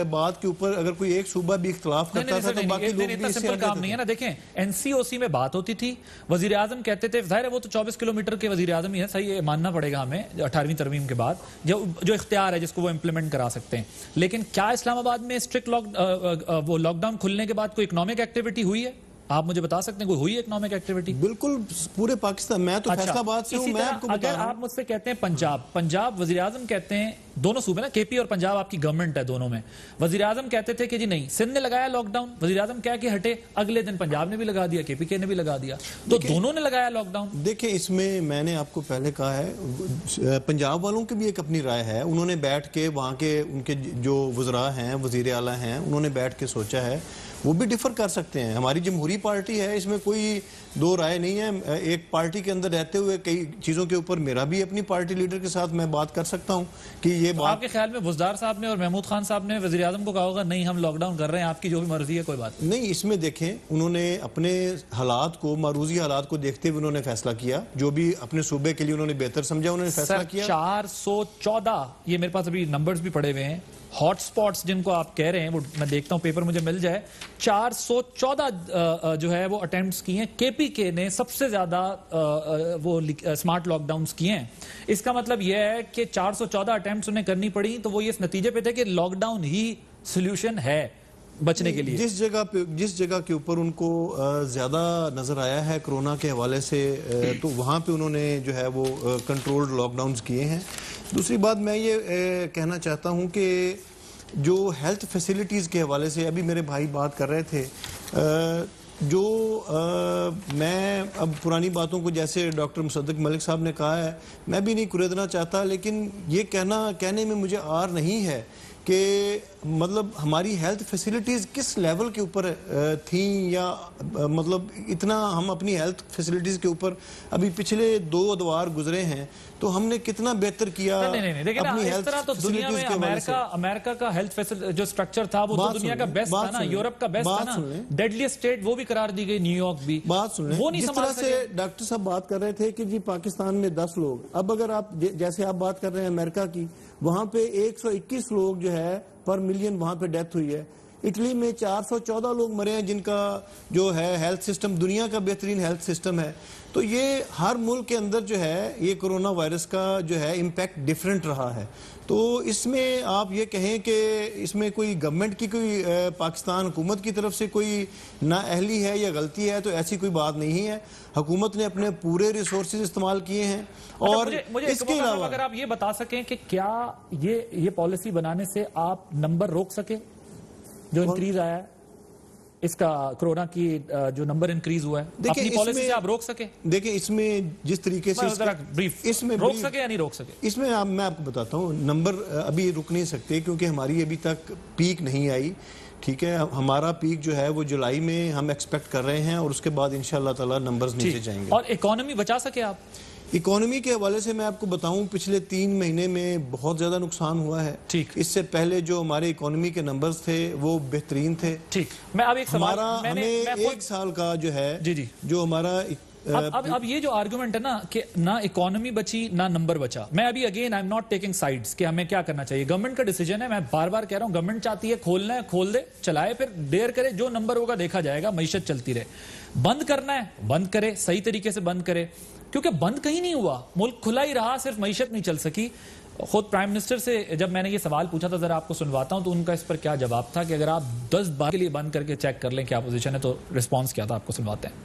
C: بات کے اوپر اگر کوئی ایک صوبہ بھی اختلاف کرتا تھا تو باقی لوگ بھی اس سے
A: کام نہیں ہے نا. دیکھیں NCOC میں بات ہوتی تھی, وزیر اعظم کہتے تھے, ظاہر ہے وہ تو 24 کلومیٹر کے وزیر اعظم ہی ہے, صحیح ماننا پڑے گا ہمیں 18ویں ترمیم کے بعد جو اختیار ہے جس کو وہ امپلیمنٹ کرا سکتے ہیں. لیکن کیا اسلام آباد میں اسٹرکٹ لاک ڈاؤن کھلنے کے بعد کوئی اکنامک ایکٹیویٹی ہوئی ہے؟ آپ مجھے بتا سکتے ہیں کوئی ہوئی اکنامک ایکٹیویٹی؟
C: بالکل پورے پاکستان. میں تو فیصل آباد سے ہوں, میں آپ کو بتا
A: اگر آپ مجھ سے کہتے ہیں پنجاب وزیر اعظم کہتے ہیں, دونوں صوبے نا KP اور پنجاب آپ کی گورنمنٹ ہے دونوں میں, وزیر اعظم کہتے تھے کہ جی نہیں سندھ نے لگایا لاک ڈاؤن, وزیر اعظم کہہ کے ہٹے, اگلے دن پنجاب نے بھی لگا دیا, KPK نے بھی لگا دیا, تو دونوں نے لگایا لاک ڈاؤن.
C: دیکھیں اس میں نے آپ کو پہلے کہا ہے پنجاب والوں کی بھی ایک اپنی رائے ہے. انہوں نے بیٹھ کے وہاں کے ان کے جو وزراء ہیں, وزیر اعلیٰ ہیں, انہوں نے بیٹھ کے سوچا ہے, وہ بھی ڈیفر کر سکتے ہیں. ہماری جمہوری پارٹی ہے, اس میں کوئی دو رائے نہیں ہے. ایک پارٹی کے اندر رہتے ہوئے کئی چیزوں کے اوپر میرا بھی اپنی پارٹی لیڈر کے ساتھ میں بات کر سکتا ہوں کہ یہ بات.
A: آپ کے خیال میں وزدار صاحب نے اور محمود خان صاحب نے وزیر اعظم کو کہا ہوگا نہیں ہم لاک ڈاؤن کر رہے ہیں, آپ کی جو بھی مرضی ہے کوئی بات
C: نہیں؟ اس میں دیکھیں انہوں نے اپنے حالات کو, معروضی حالات کو دیکھتے ہوئے انہوں نے فیصلہ کیا, جو بھی اپنے صوبے کے لیے انہوں نے بہتر سمجھا انہوں نے فیصلہ کیا.
A: 414 یہ میرے پاس ابھی نمبرز بھی پڑے ہوئے ہیں, ہاٹ سپاٹس جن کو آپ کہہ رہے ہیں, وہ میں دیکھتا ہوں پیپر مجھے مل جائے, 414 جو ہے وہ اٹیمپٹس کی ہیں. KPK نے سب سے زیادہ وہ سمارٹ لاک ڈاؤنز کیے ہیں. اس کا مطلب یہ ہے کہ 414 اٹیمپٹس انہیں کرنی پڑی تو وہ یہ اس نتیجے پہ تھے کہ لاک ڈاؤن ہی سولوشن ہے بچنے کے لیے.
C: جس جگہ کے اوپر ان کو زیادہ نظر آیا ہے کرونا کے حوالے سے تو وہاں پہ انہوں نے جو ہے وہ کنٹرولڈ لاک ڈاؤنز کیے ہیں. دوسری بات میں یہ کہنا چاہتا ہوں کہ جو ہیلتھ فیسیلیٹیز کے حوالے سے ابھی میرے بھائی بات کر رہے تھے, جو میں اب پرانی باتوں کو جیسے ڈاکٹر مصدق ملک صاحب نے کہا ہے میں بھی نہیں کریدنا چاہتا, لیکن یہ کہنے میں مجھے آر نہیں ہے کہ مطلب ہماری ہیلتھ فیسیلیٹیز کس لیول کے اوپر تھیں, یا مطلب اتنا ہم اپنی ہیلتھ فیسیلیٹیز کے اوپر ابھی پچھلے 2 ادوار گزرے ہیں تو ہم نے کتنا بہتر کیا اپنی ہیلتھ فیسیلیٹیز کے حوالے سے.
A: امریکہ کا ہیلتھ جو سٹرکچر تھا وہ تو دنیا کا بیسٹ تھا نا, یورپ کا بیسٹ تھا نا, ڈیڈلی اسٹیٹ وہ بھی قرار دی گئی, نیو یارک بھی.
C: بات سن لیں, جس طرح سے ڈاکٹر صاحب بات کر رہے تھے کہ جی پاکستان میں 10 لوگ, اب اگر آپ جیسے آپ بات کر رہے ہیں امریکہ کی, وہاں پہ 121 لوگ جو ہے پر ملین وہاں پہ ڈیتھ ہوئی ہے. اٹلی میں 414 لوگ مرے ہیں جن کا جو ہے ہیلتھ سسٹم دنیا کا بہترین ہیلتھ سسٹم ہے. تو یہ ہر ملک کے اندر جو ہے یہ کرونا وائرس کا جو ہے امپیکٹ ڈیفرنٹ رہا ہے. تو اس میں آپ یہ کہیں کہ اس میں کوئی گورنمنٹ کی کوئی پاکستان حکومت کی طرف سے کوئی نااہلی ہے یا غلطی ہے, تو ایسی کوئی بات نہیں ہے. حکومت نے اپنے پورے ریسورسز استعمال کیے ہیں. اور اس کے علاوہ
A: اگر آپ یہ بتا سکیں کہ کیا یہ پالیسی بنانے سے آپ نمبر روک سکے جو انکریز آیا ہے, اس کا کرونا کی جو نمبر انکریز ہوا ہے, اپنی پالیسی سے آپ روک سکے؟
C: دیکھیں اس میں جس طریقے سے
A: اس میں روک سکے یا نہیں روک سکے,
C: اس میں میں آپ کو بتاتا ہوں. نمبر ابھی رک نہیں سکتے کیونکہ ہماری ابھی تک پیک نہیں آئی. ٹھیک ہے, ہمارا پیک جو ہے وہ جولائی میں ہم ایکسپیکٹ کر رہے ہیں اور اس کے بعد انشاءاللہ تعالی نمبرز نیچے جائیں گے.
A: اور اکانومی بچا سکے آپ؟
C: اکانومی کے حوالے سے میں آپ کو بتاؤں پچھلے 3 مہینے میں بہت زیادہ نقصان ہوا ہے.
A: ٹھیک,
C: اس سے پہلے جو ہمارے اکانومی کے نمبرز تھے وہ بہترین تھے.
A: ٹھیک, میں اب ایک سوال,
C: ہمیں 1 سال کا جو ہے جو ہمارا
A: اب یہ جو آرگومنٹ ہے نا کہ نہ اکانومی بچی نہ نمبر بچا, میں ابھی again I am not taking sides کہ ہمیں کیا کرنا چاہیے. گورنمنٹ کا ڈیسیجن ہے, میں بار بار کہہ رہا ہوں گورنمنٹ چاہتی ہے کھولنا ہے کھول دے, چلائے, پھر دیر کرے, جو نمبر ہوگا دیکھا جائے گا, معیشت چلتی رہے. بند کرنا ہے بند کرے, صحیح طریقے سے بند کرے, کیونکہ بند کہیں نہیں ہوا, ملک کھلا ہی رہا, صرف معیشت نہیں چل سکی. خود پرائم منسٹر سے جب میں نے یہ سوال پوچھا تھا ذرا آپ کو سنواتا ہوں تو ان کا اس پر کیا جواب تھا کہ اگر آپ 10 بار کے لیے بند کر کے چیک کر لیں کیا پوزیشن ہے تو رسپانس کیا تھا آپ کو سنواتے ہیں.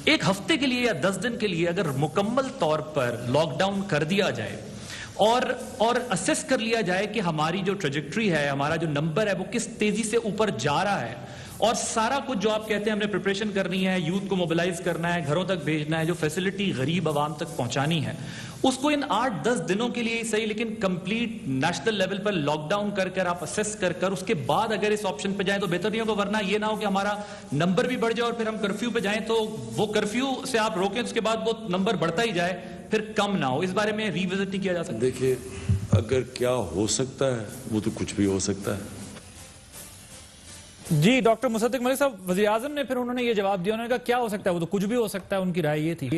F: ایک ہفتے کے لیے یا 10 دن کے لیے اگر مکمل طور پر لاک ڈاؤن کر دیا جائے اور اسیس کر لیا جائے کہ ہماری جو ٹریجیکٹری ہے, ہمارا جو نمبر ہے وہ کس تیزی سے اوپر جا رہا ہے, اور سارا کچھ جو آپ کہتے ہیں ہم نے پریپریشن کرنی ہے, یوتھ کو موبلائز کرنا ہے, گھروں تک بھیجنا ہے, جو فیسلٹی غریب عوام تک پہنچانی ہے, اس کو ان 8-10 دنوں کے لیے صحیح لیکن کمپلیٹ نیشنل لیول پر لاک ڈاؤن کر آپ اسیس کر اس کے بعد اگر اس آپشن پہ جائیں تو بہتر نہیں ہوگا, ورنہ یہ نہ ہو کہ ہمارا نمبر بھی بڑھ جائے اور پھر ہم کرفیو پہ جائیں تو وہ کرفیو سے آپ روکیں اس کے بعد وہ نمبر بڑھتا ہی جائے پھر کم نہ ہو. اس بارے میں ریوزٹ نہیں کیا جا سکتا؟
B: دیکھیے اگر کیا ہو سکتا ہے وہ تو کچھ بھی ہو سکتا ہے.
A: جی ڈاکٹر مصدق ملک صاحب, وزیر اعظم نے پھر انہوں نے یہ جواب دیا, انہوں نے کہا کیا ہو سکتا ہے وہ تو کچھ بھی ہو سکتا ہے, ان کی رائے یہ تھی.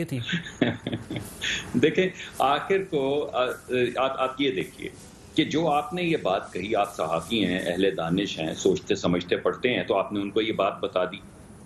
E: دیکھیں آخر کو آپ یہ دیکھیے کہ جو آپ نے یہ بات کہی, آپ صحافی ہیں, اہل دانش ہیں, سوچتے سمجھتے پڑھتے ہیں, تو آپ نے ان کو یہ بات بتا دی.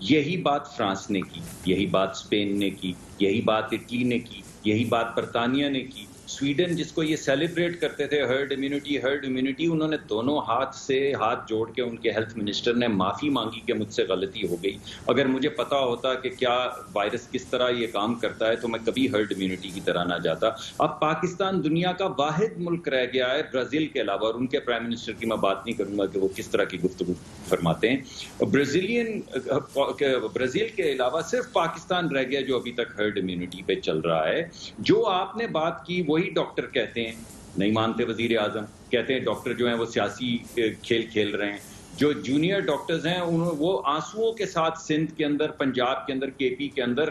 E: یہی بات فرانس نے کی, یہی بات اسپین نے کی, یہی بات اٹلی نے کی, یہی بات برطانیہ نے کی. سویڈن جس کو یہ سیلیبریٹ کرتے تھے ہرڈ امیونٹی, انہوں نے دونوں ہاتھ سے ہاتھ جوڑ کے ان کے ہیلتھ منسٹر نے معافی مانگی کہ مجھ سے غلطی ہو گئی. اگر مجھے پتا ہوتا کہ کیا وائرس کس طرح یہ کام کرتا ہے تو میں کبھی ہرڈ امیونٹی کی طرح نہ جاتا. اب پاکستان دنیا کا واحد ملک رہ گیا ہے برازیل کے علاوہ, اور ان کے پرائم منسٹر کی میں بات نہیں کروں گا کہ وہ کس طرح کی گفتگو فرماتے ہیں. برازیل کے علاوہ صرف پاکستان رہ گیا جو ابھی تک ہرڈ امیونٹی پہ چل رہا ہے. جو آپ نے بات کی وہی ڈاکٹر کہتے ہیں, نہیں مانتے وزیر اعظم, کہتے ہیں ڈاکٹر جو ہیں وہ سیاسی کھیل کھیل رہے ہیں. جو جونیئر ڈاکٹرز ہیں وہ آنسوؤں کے ساتھ سندھ کے اندر, پنجاب کے اندر, کے پی کے اندر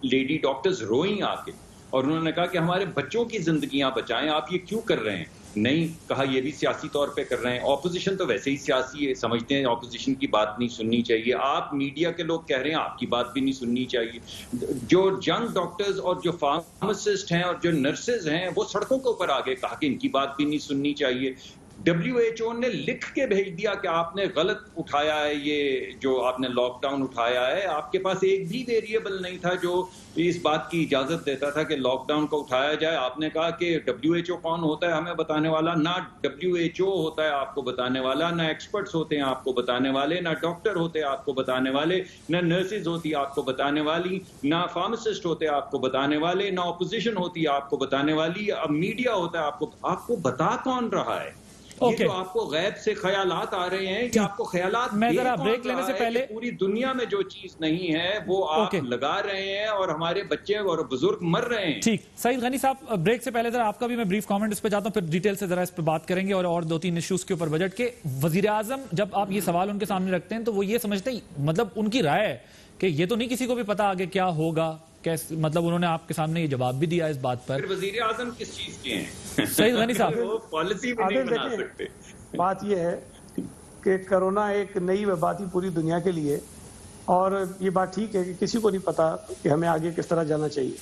E: لیڈی ڈاکٹرز روئیں آ کے, اور انہوں نے کہا کہ ہمارے بچوں کی زندگیاں بچائیں, آپ یہ کیوں کر رہے ہیں. نہیں کہا یہ بھی سیاسی طور پہ کر رہے ہیں. اپوزیشن تو ویسے ہی سیاسی ہے, سمجھتے ہیں اپوزیشن کی بات نہیں سننی چاہیے. آپ میڈیا کے لوگ کہہ رہے ہیں آپ کی بات بھی نہیں سننی چاہیے. جو ینگ ڈاکٹرز اور جو فارماسسٹ ہیں اور جو نرسز ہیں وہ سڑکوں کے اوپر آگے کہا کہ ان کی بات بھی نہیں سننی چاہیے. WHO نے لکھ کے بھیج دیا کہ آپ نے غلط اٹھایا ہے, یہ جو آپ نے لاک ڈاؤن اٹھایا ہے, آپ کے پاس ایک بھی ویریبل نہیں تھا جو اس بات کی اجازت دیتا تھا کہ لاک ڈاؤن کو اٹھایا جائے. آپ نے کہا کہ WHO کون ہوتا ہے ہمیں بتانے والا, نہ WHO ہوتا ہے آپ کو بتانے والا, نہ ایکسپرٹس ہوتے ہیں آپ کو بتانے والے, نہ ڈاکٹر ہوتے ہیں آپ کو بتانے والے, نہ نرسز ہوتی آپ کو بتانے والی, نہ فارماسسٹ ہوتے آپ کو بتانے والے, نہ اپوزیشن ہوتی آپ کو بتانے والی, اب میڈیا ہوتا ہے آپ کو بتا کون رہا ہے. یہ جو آپ کو غیب سے خیالات آ رہے ہیں کہ آپ کو خیالات
A: میں ذرا بریک لینے سے پہلے
E: پوری دنیا میں جو چیز نہیں ہے وہ آپ لگا رہے ہیں اور ہمارے بچے اور بزرگ مر رہے ہیں.
A: ٹھیک, سعید غنی صاحب بریک سے پہلے ذرا آپ کا بھی میں بریف کامنٹ اس پہ چاہتا ہوں, پھر ڈیٹیل سے ذرا اس پہ بات کریں گے اور 2-3 ایشوز کے اوپر بجٹ کے. وزیر اعظم جب آپ یہ سوال ان کے سامنے رکھتے ہیں تو وہ یہ سمجھتے ہیں, مطلب ان کی رائے ہے کہ یہ تو نہیں کسی کو بھی پتا آگے کیا ہوگا, مطلب انہوں نے آپ کے سامنے یہ جواب بھی دیا اس بات پر.
E: وزیر اعظم کس چیز کے ہیں
A: سعید غنی صاحب؟
E: وہ پالیسی بھی نہیں بنا سکتے.
D: بات یہ ہے کہ کرونا ایک نئی وبا تھی پوری دنیا کے لیے, اور یہ بات ٹھیک ہے کہ کسی کو نہیں پتا کہ ہمیں آگے کس طرح جانا چاہیے.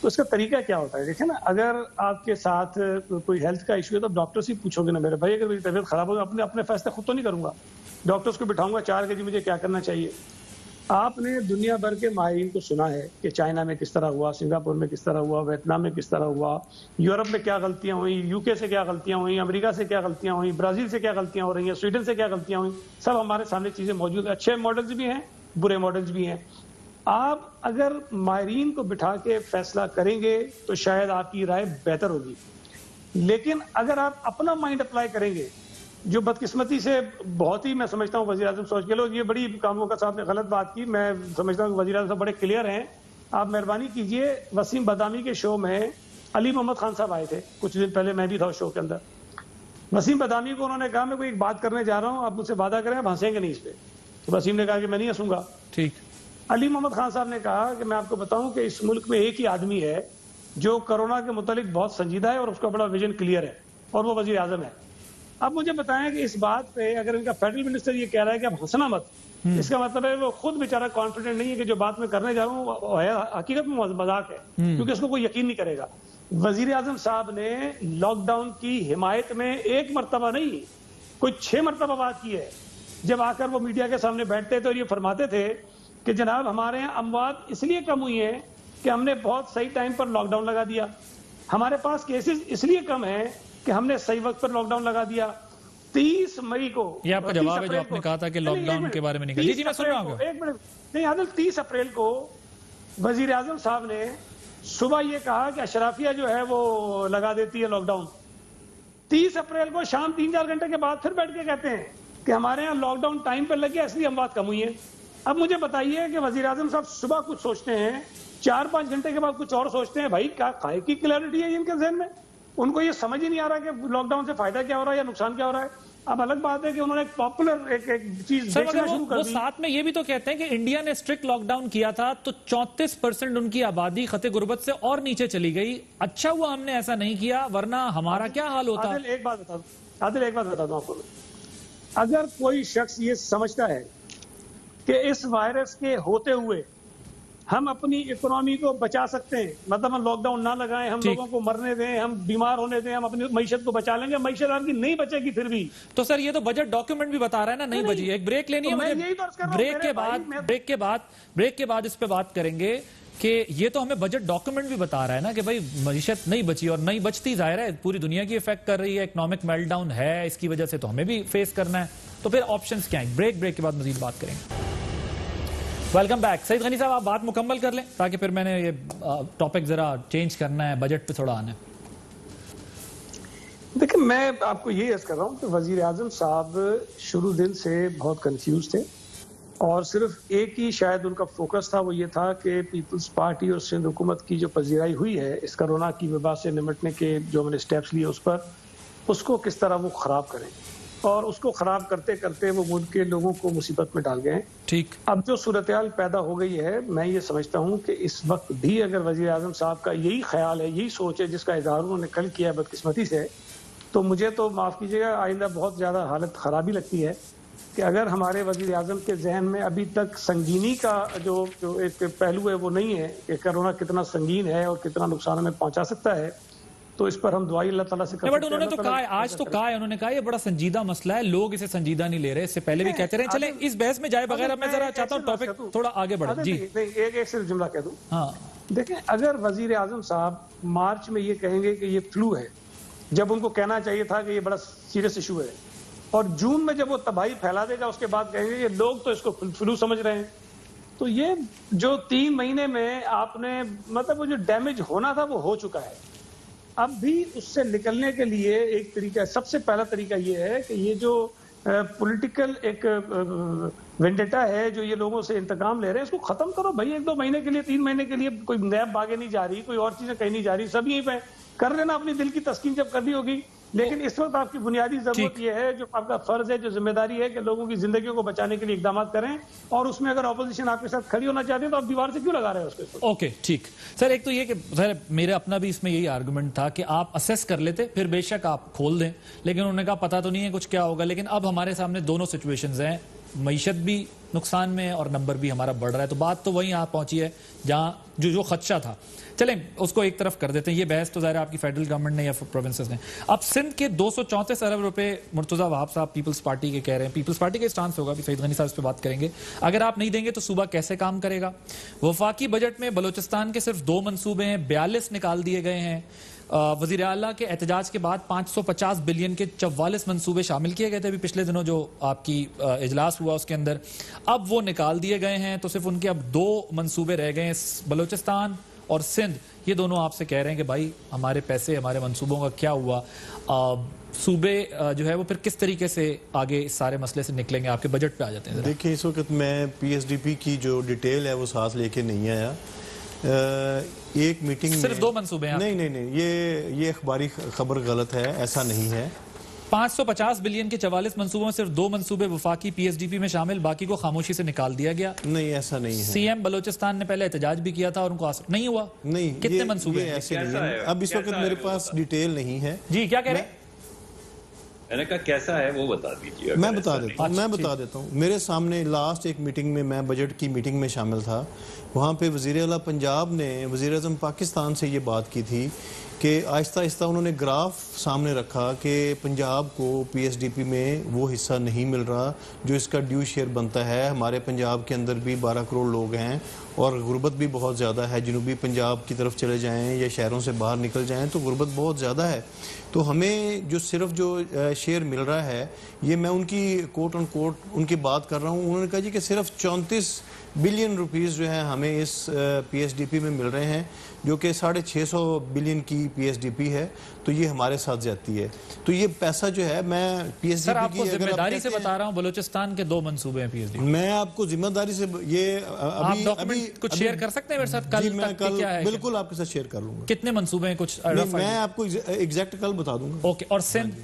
D: تو اس کا طریقہ کیا ہوتا ہے؟ دیکھیں نا, اگر آپ کے ساتھ کوئی ہیلتھ کا ایشو ہے تو ڈاکٹر سے پوچھو گے نا, میرے بھائی اگر میری طبیعت خراب ہوگا اپنے فیصلے خود تو نہیں کروں گا, ڈاکٹرس کو بٹھاؤں گا 4 کہ جی مجھے کیا کرنا چاہیے. آپ نے دنیا بھر کے ماہرین کو سنا ہے کہ چائنا میں کس طرح ہوا, سنگاپور میں کس طرح ہوا, ویتنام میں کس طرح ہوا, یورپ میں کیا غلطیاں ہوئیں, UK سے کیا غلطیاں ہوئیں, امریکہ سے کیا غلطیاں ہوئیں, برازیل سے کیا غلطیاں ہو رہی ہیں, سویڈن سے کیا غلطیاں ہوئیں. سب ہمارے سامنے چیزیں موجود ہیں, اچھے ماڈلز بھی ہیں, برے ماڈلز بھی ہیں. آپ اگر ماہرین کو بٹھا کے فیصلہ کریں گے تو شاید آپ کی رائے بہتر ہوگی. لیکن اگر آپ اپنا مائنڈ اپلائی کریں گے, جو بدقسمتی سے بہت ہی میں سمجھتا ہوں وزیر اعظم سوچ کے لوگ یہ بڑی کاموں کا صاحب نے غلط بات کی. میں سمجھتا ہوں کہ وزیر اعظم بڑے کلیئر ہیں. آپ مہربانی کیجئے, وسیم بادامی کے شو میں علی محمد خان صاحب آئے تھے کچھ دن پہلے, میں بھی تھا شو کے اندر. وسیم بادامی کو انہوں نے کہا میں کوئی ایک بات کرنے جا رہا ہوں, آپ مجھ سے وعدہ کریں آپ ہنسیں گے نہیں اس پہ. تو وسیم نے کہا کہ میں نہیں ہنسوں گا.
A: ٹھیک.
D: علی محمد خان صاحب نے کہا کہ میں آپ کو بتاؤں کہ اس ملک میں ایک ہی آدمی ہے جو کرونا کے متعلق بہت سنجیدہ ہے اور اس کا بڑا ویژن کلیئر ہے, اور وہ وزیر اعظم ہے. اب مجھے بتائیں کہ اس بات پہ اگر ان کا فیڈرل منسٹر یہ کہہ رہا ہے کہ آپ ہنسنا مت, اس کا مطلب ہے وہ خود بیچارہ کانفیڈنٹ نہیں ہے کہ جو بات میں کرنے جا رہا ہوں وہ حقیقت میں مذاق ہے, کیونکہ اس کو کوئی یقین نہیں کرے گا. وزیر اعظم صاحب نے لاک ڈاؤن کی حمایت میں 1 مرتبہ نہیں کوئی 6 مرتبہ بات کی ہے. جب آ کر وہ میڈیا کے سامنے بیٹھتے تھے اور یہ فرماتے تھے کہ جناب ہمارے یہاں اموات اس لیے کم ہوئی ہیں کہ ہم نے بہت صحیح ٹائم پر لاک ڈاؤن لگا دیا. ہمارے پاس کیسز اس لیے کم ہیں کہ ہم نے صحیح وقت پر لاک ڈاؤن لگا دیا. 30 مئی کو
A: یہ آپ کا جواب ہے جو آپ نے کہا تھا کہ لاک ڈاؤن کے بارے میں نہیں کہا. جی میں سن رہا ہوں.
D: ایک منٹ نہیں عادل, 30 اپریل کو وزیر اعظم صاحب نے صبح یہ کہا کہ اشرافیہ جو ہے وہ لگا دیتی ہے لاک ڈاؤن. 30 اپریل کو شام 3-4 گھنٹے کے بعد پھر بیٹھ کے کہتے ہیں کہ ہمارے ہاں لاک ڈاؤن ٹائم پر لگ گیا اس لیے اموات کم ہوئی ہیں. اب مجھے بتائیے کہ وزیر اعظم صاحب صبح کچھ سوچتے ہیں, 4-5 گھنٹے کے بعد کچھ اور سوچتے ہیں. بھائی کیا قائے کی کلیئرٹی ہے ان کے ذہن میں؟ ان کو یہ سمجھ ہی نہیں آ رہا کہ لاک ڈاؤن سے فائدہ کیا ہو رہا ہے یا نقصان کیا ہو رہا ہے. اب الگ بات ہے کہ انہوں نے ایک پاپولر ایک چیز دیکھنا شروع کر
A: وہ
D: دی.
A: ساتھ میں یہ بھی تو کہتے ہیں کہ انڈیا نے اسٹرکٹ لاک ڈاؤن کیا تھا تو 34% ان کی آبادی خطے غربت سے اور نیچے چلی گئی. اچھا ہوا ہم نے ایسا نہیں کیا, ورنہ ہمارا کیا حال ہوتا.
D: عادل ایک بات بتا دوں آپ کو, اگر کوئی شخص یہ سمجھتا ہے کہ اس وائرس کے ہوتے ہوئے ہم اپنی اکنامی کو بچا سکتے ہیں, مطلب ہم لاک ڈاؤن نہ لگائیں, ہم لوگوں کو مرنے دیں, ہم بیمار ہونے دیں, ہم اپنی معیشت کو بچا لیں گے, معیشت آپ کی نہیں بچے گی پھر بھی.
A: تو سر یہ تو بجٹ ڈاکیومنٹ بھی بتا رہا ہے نا نہیں بچی. ایک بریک لینی ہے مجھے, بریک کے بعد اس پہ بات کریں گے کہ یہ تو ہمیں بجٹ ڈاکیومنٹ بھی بتا رہا ہے نا کہ بھائی معیشت نہیں بچی, اور نہیں بچتی ظاہر ہے پوری دنیا کی افیکٹ کر رہی ہے, اکنامک میلٹ ڈاؤن ہے, اس کی وجہ سے تو ہمیں بھی فیس کرنا ہے. تو پھر آپشنز کیا ہیں؟ بریک کے بعد مزید بات کریں گے. Welcome back. سعید غنی صاحب آپ بات مکمل کر لیں تاکہ پھر میں نے یہ ٹاپک ذرا چینج کرنا ہے, بجٹ پہ تھوڑا آنا ہے.
D: دیکھیں میں آپ کو یہ عرض کر رہا ہوں کہ وزیر اعظم صاحب شروع دن سے بہت کنفیوز تھے, اور صرف ایک ہی شاید ان کا فوکس تھا, وہ یہ تھا کہ پیپلز پارٹی اور سندھ حکومت کی جو پذیرائی ہوئی ہے اس کرونا کی وبا سے نمٹنے کے جو ہم نے اسٹیپس لیے اس پر, اس کو کس طرح وہ خراب کریں, اور اس کو خراب کرتے کرتے وہ ملک کے لوگوں کو مصیبت میں ڈال گئے ہیں.
A: ٹھیک.
D: اب جو صورتحال پیدا ہو گئی ہے, میں یہ سمجھتا ہوں کہ اس وقت بھی اگر وزیر اعظم صاحب کا یہی خیال ہے, یہی سوچ ہے جس کا اظہار انہوں نے کل کیا بدقسمتی سے, تو مجھے تو معاف کیجیے گا آئندہ بہت زیادہ حالت خرابی لگتی ہے کہ اگر ہمارے وزیر اعظم کے ذہن میں ابھی تک سنگینی کا جو ایک پہلو ہے وہ نہیں ہے کہ کرونا کتنا سنگین ہے اور کتنا نقصان ہمیں پہنچا سکتا ہے, تو اس پر ہم دعائی اللہ تعالیٰ سے
A: بٹ انہوں نے تو کہا ہے, آج تو کہا ہے, انہوں نے کہا یہ بڑا سنجیدہ مسئلہ ہے, لوگ اسے سنجیدہ نہیں لے رہے, اس سے پہلے بھی کہتے رہے. چلیں اس بحث میں جائے بغیر اب میں ذرا چاہتا ہوں ٹاپک تھوڑا آگے بڑھیں. جی
D: ایک صرف جملہ کہہ دوں.
A: ہاں
D: دیکھیں اگر وزیر اعظم صاحب مارچ میں یہ کہیں گے کہ یہ فلو ہے, جب ان کو کہنا چاہیے تھا کہ یہ بڑا سیریس ایشو ہے, اور جون میں جب وہ تباہی پھیلا دے گا اس کے بعد کہیں گے یہ لوگ تو اس کو فلو سمجھ رہے ہیں, تو یہ جو 3 مہینے میں آپ نے مطلب وہ جو ڈیمیج ہونا تھا وہ ہو چکا ہے. اب بھی اس سے نکلنے کے لیے ایک طریقہ, سب سے پہلا طریقہ یہ ہے کہ یہ جو پولیٹیکل ایک وینڈیٹا ہے جو یہ لوگوں سے انتقام لے رہے ہیں, اس کو ختم کرو بھائی. 1-2 مہینے کے لیے, 3 مہینے کے لیے کوئی نیب بھاگے نہیں جا رہی, کوئی اور چیزیں کہیں نہیں جا رہی, سب یہیں پہ کر لینا اپنی دل کی تسکین جب کرنی ہوگی. لیکن اس وقت آپ کی بنیادی ضرورت یہ ہے, جو آپ کا فرض ہے, جو ذمہ داری ہے کہ لوگوں کی زندگیوں کو بچانے کے لیے اقدامات کریں, اور اس میں اگر اپوزیشن آپ کے ساتھ کھڑی ہونا چاہتے ہیں تو آپ دیوار سے کیوں لگا رہے ہیں اس کو؟
A: اوکے ٹھیک. سر ایک تو یہ کہ میرا اپنا بھی اس میں یہی آرگومنٹ تھا کہ آپ اسیس کر لیتے, پھر بے شک آپ کھول دیں, لیکن انہوں نے کہا پتہ تو نہیں ہے کچھ کیا ہوگا. لیکن اب ہمارے سامنے دونوں سچویشنز ہیں, معیشت بھی نقصان میں ہے اور نمبر بھی ہمارا بڑھ رہا ہے, تو بات تو وہیں آپ پہنچی ہے جہاں جو خدشہ تھا. چلیں اس کو ایک طرف کر دیتے ہیں, یہ بحث تو ظاہر آپ کی فیڈرل گورنمنٹ نے یا پروونسز نے. اب سندھ کے 234 ارب روپے مرتضیٰ وہاب صاحب پیپلز پارٹی کے کہہ رہے ہیں, پیپلز پارٹی کا اسٹانس ہوگا کہ سعید غنی صاحب اس پہ بات کریں گے, اگر آپ نہیں دیں گے تو صوبہ کیسے کام کرے گا. وفاقی بجٹ میں بلوچستان کے صرف 2 منصوبے ہیں, 42 نکال دیے گئے ہیں. وزیر اعلیٰ کے احتجاج کے بعد 550 بلین کے 44 منصوبے شامل کیے گئے تھے ابھی پچھلے دنوں جو آپ کی اجلاس ہوا اس کے اندر, اب وہ نکال دیے گئے ہیں, تو صرف ان کے اب 2 منصوبے رہ گئے ہیں, بلوچستان اور سندھ. یہ دونوں آپ سے کہہ رہے ہیں کہ بھائی ہمارے پیسے, ہمارے منصوبوں کا کیا ہوا, صوبے جو ہے وہ پھر کس طریقے سے آگے اس سارے مسئلے سے نکلیں گے. آپ کے بجٹ پہ آ جاتے ہیں.
C: دیکھیں اس وقت میں پی ایس ڈی پی کی جو ڈیٹیل ہے وہ ساتھ لے کے نہیں آیا. ایک میٹنگ
A: صرف 2 منصوبے ہیں.
C: نہیں, یہ اخباری خبر غلط ہے, ایسا نہیں ہے.
A: 550 بلین کے 44 منصوبوں میں صرف 2 منصوبے وفاقی پی ایس ڈی پی میں شامل, باقی کو خاموشی سے نکال دیا گیا.
C: نہیں ایسا نہیں ہے.
A: سی ایم بلوچستان نے پہلے احتجاج بھی کیا تھا اور ان کو نہیں ہوا.
C: نہیں,
A: کتنے منصوبے ہیں
C: ایسے نہیں ہیں. اب اس وقت میرے پاس ڈیٹیل نہیں ہے.
A: جی کیا کہہ رہے ہیں؟
E: میں نے کہا کیسا ہے وہ بتا دیجیے.
C: میں بتا دیتا ہوں. میرے سامنے لاسٹ ایک میٹنگ میں بجٹ کی میٹنگ میں شامل تھا, وہاں پہ وزیر اعلیٰ پنجاب نے وزیر اعظم پاکستان سے یہ بات کی تھی کہ آہستہ آہستہ انہوں نے گراف سامنے رکھا کہ پنجاب کو پی ایس ڈی پی میں وہ حصہ نہیں مل رہا جو اس کا ڈیو شیئر بنتا ہے. ہمارے پنجاب کے اندر بھی 12 کروڑ لوگ ہیں اور غربت بھی بہت زیادہ ہے. جنوبی پنجاب کی طرف چلے جائیں یا شہروں سے باہر نکل جائیں تو غربت بہت زیادہ ہے. تو ہمیں جو صرف جو شیئر مل رہا ہے, یہ میں ان کی کوٹ ان کوٹ ان کی بات کر رہا ہوں, انہوں نے کہا جی کہ صرف 34 بلین روپیز جو ہیں ہمیں اس پی ایس ڈی پی میں مل رہے ہیں, جو کہ 650 بلین کی پی ایس ڈی پی ہے. تو یہ ہمارے ساتھ جاتی ہے. تو یہ پیسہ جو ہے میں پی ایس ڈی پی کی
A: ذمہ داری سے بتا رہا ہوں, بلوچستان کے 2 منصوبے ہیں پی ایس ڈی پی.
C: میں آپ کو ذمہ داری سے یہ
A: ابھی کچھ شیئر کر سکتے ہیں میرے ساتھ کل تک کیا ہے؟
C: بالکل آپ کے ساتھ شیئر کر لوں گا.
A: کتنے منصوبے ہیں کچھ
C: میں آپ کو ایگزیکٹ کل بتا دوں گا.
A: اوکے. اور
C: سندھ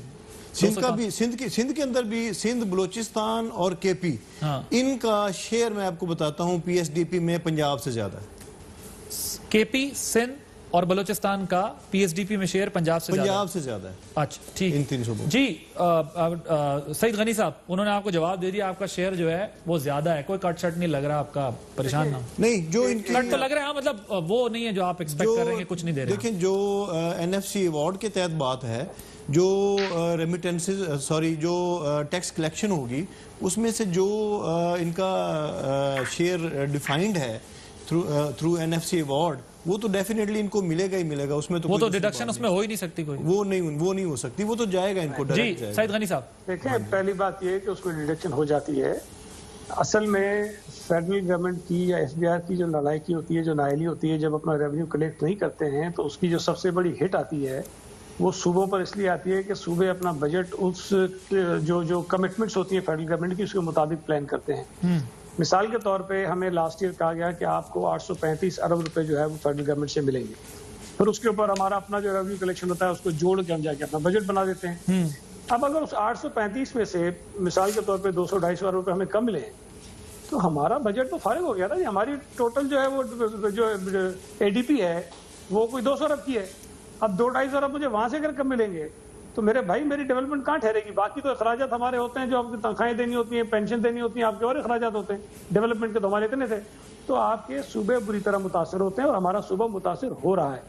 C: کا بھی, سندھ کے اندر بھی, سندھ, بلوچستان اور کے پی, ان کا شیئر میں آپ کو بتاتا ہوں پی ایس ڈی پی میں پنجاب سے زیادہ ہے.
A: کے پی, سندھ اور بلوچستان کا پی ایس ڈی پی میں شیئر پنجاب سے
C: زیادہ ہے.
A: اچھا ٹھیک.
C: ان 3 صوبوں.
A: جی سعید غنی صاحب, انہوں نے آپ کو جواب دے دیا, آپ کا شیئر جو ہے وہ زیادہ ہے, کوئی کٹ شٹ نہیں لگ رہا آپ کا, پریشان نہ
C: نہیں. جو ان
A: کٹ تو لگ رہا ہے, مطلب وہ نہیں ہے جو آپ ایکسپیکٹ کر رہے ہیں, کچھ نہیں دے رہے.
C: دیکھیں جو این ایف سی ایوارڈ کے تحت بات ہے, جو ریمیٹنسز جو ٹیکس کلیکشن ہوگی, اس میں سے جو ان کا شیئر ڈیفائنڈ ہے through N F C award, وہ تو ڈیفینیٹلی ان کو ملے گا ہی ملے گا. اس میں تو
A: وہ تو ڈیڈکشن اس میں ہو ہی نہیں سکتی کوئی,
C: وہ نہیں ہو سکتی, وہ تو جائے گا ان کو ڈائریکٹ.
A: جی سعید غنی صاحب.
D: دیکھیں پہلی بات یہ ہے کہ اس کو ڈیڈکشن ہو جاتی ہے. اصل میں فیڈرل گورنمنٹ کی یا ایف بی آر کی جو نالائکی ہوتی ہے, جو نااہلی ہوتی ہے, جب اپنا ریونیو کلیکٹ نہیں کرتے ہیں تو اس کی جو سب سے بڑی ہٹ آتی ہے وہ صوبوں پر اس لیے آتی ہے کہ صوبے اپنا بجٹ اس جو کمٹمنٹس ہوتی ہیں فیڈرل گورنمنٹ کی, اس کے مطابق پلان کرتے ہیں. مثال کے طور پہ ہمیں لاسٹ ایئر کہا گیا کہ آپ کو 835 ارب روپے جو ہے وہ فیڈرل گورنمنٹ سے ملیں گے. پھر اس کے اوپر ہمارا اپنا جو ریونیو کلیکشن ہوتا ہے اس کو جوڑ کے ہم جا کے اپنا بجٹ بنا دیتے ہیں. اب اگر اس 835 میں سے مثال کے طور پہ 200-250 ارب روپے ہمیں کم ملے تو ہمارا بجٹ تو فارغ ہو گیا نا. ہماری ٹوٹل جو ہے وہ جو اے ڈی پی ہے وہ کوئی 200 ارب کی ہے. اب 2-250 ارب مجھے وہاں سے اگر کم ملیں گے تو میرے بھائی میری ڈیولپمنٹ کہاں ٹھہرے گی؟ باقی تو اخراجات ہمارے ہوتے ہیں, جو آپ کی تنخواہیں دینی ہوتی ہیں, پینشن دینی ہوتی ہیں, آپ کے اور اخراجات ہوتے ہیں. ڈیولپمنٹ کے تو ہمارے اتنے تھے. تو آپ کے صوبے بری طرح متاثر ہوتے ہیں اور ہمارا صوبہ متاثر ہو رہا ہے.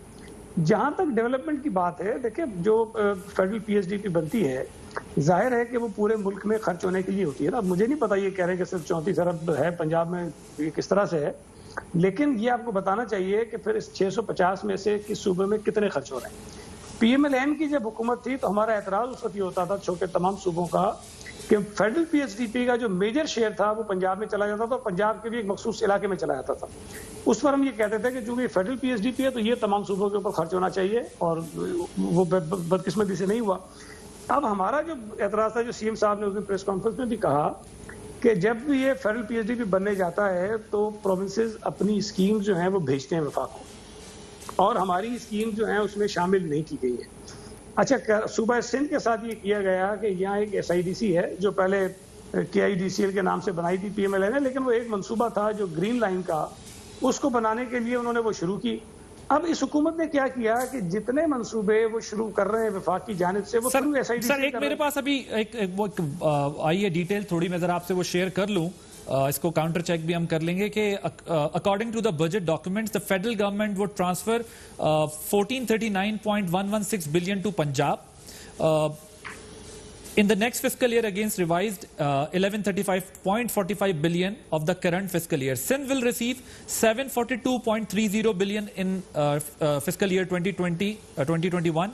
D: جہاں تک ڈیولپمنٹ کی بات ہے, دیکھیں جو federal P S D P بنتی ہے, ظاہر ہے کہ وہ پورے ملک میں خرچ ہونے کے لیے ہوتی ہے نا. مجھے نہیں پتا یہ کہہ رہے ہیں کہ صرف 34 ارب ہے پنجاب میں, یہ کس طرح سے ہے, لیکن یہ آپ کو بتانا چاہیے کہ پھر اس 650 میں سے کس صوبے میں کتنے خرچ ہو رہے ہیں. پی ایم ایل این کی جب حکومت تھی تو ہمارا اعتراض اس وقت یہ ہوتا تھا چھوٹے تمام صوبوں کا کہ federal P S D P کا جو میجر شیئر تھا وہ پنجاب میں چلا جاتا تھا, پنجاب کے بھی ایک مخصوص علاقے میں چلا جاتا تھا. اس پر ہم یہ کہتے تھے کہ چونکہ federal P S D P ہے تو یہ تمام صوبوں کے اوپر خرچ ہونا چاہیے, اور وہ بدقسمتی سے نہیں ہوا. اب ہمارا جو اعتراض تھا, جو سی ایم صاحب نے اس دن پریس کانفرنس میں بھی کہا کہ جب بھی یہ federal P S D P بننے جاتا ہے تو پروونسز اپنی اسکیم جو ہیں وہ بھیجتے ہیں وفاق کو, اور ہماری اسکیم جو ہیں اس میں شامل نہیں کی گئی ہے. اچھا, صوبہ سندھ کے ساتھ یہ کیا گیا کہ یہاں ایک ایس آئی ڈی سی ہے جو پہلے کے آئی ڈی سی ایل کے نام سے بنائی تھی پی ایم ایل این نے, لیکن وہ ایک منصوبہ تھا جو گرین لائن کا, اس کو بنانے کے لیے انہوں نے وہ شروع کی. اب اس حکومت نے کیا کیا کہ جتنے منصوبے وہ شروع کر رہے ہیں وفاق کی جانب سے وہ through S I D C.
A: Sir ایک میرے پاس ابھی ایک آئی ہے ڈیٹیل تھوڑی, میں ذرا آپ سے وہ شیئر کر لوں, اس کو کاؤنٹر چیک بھی ہم کر لیں گے کہ according to the budget documents the federal government would transfer 1439.116 billion to Punjab in the next fiscal year against revised 1135.45 billion of the current fiscal year. Sindh will receive 742.30 billion in fiscal year 2021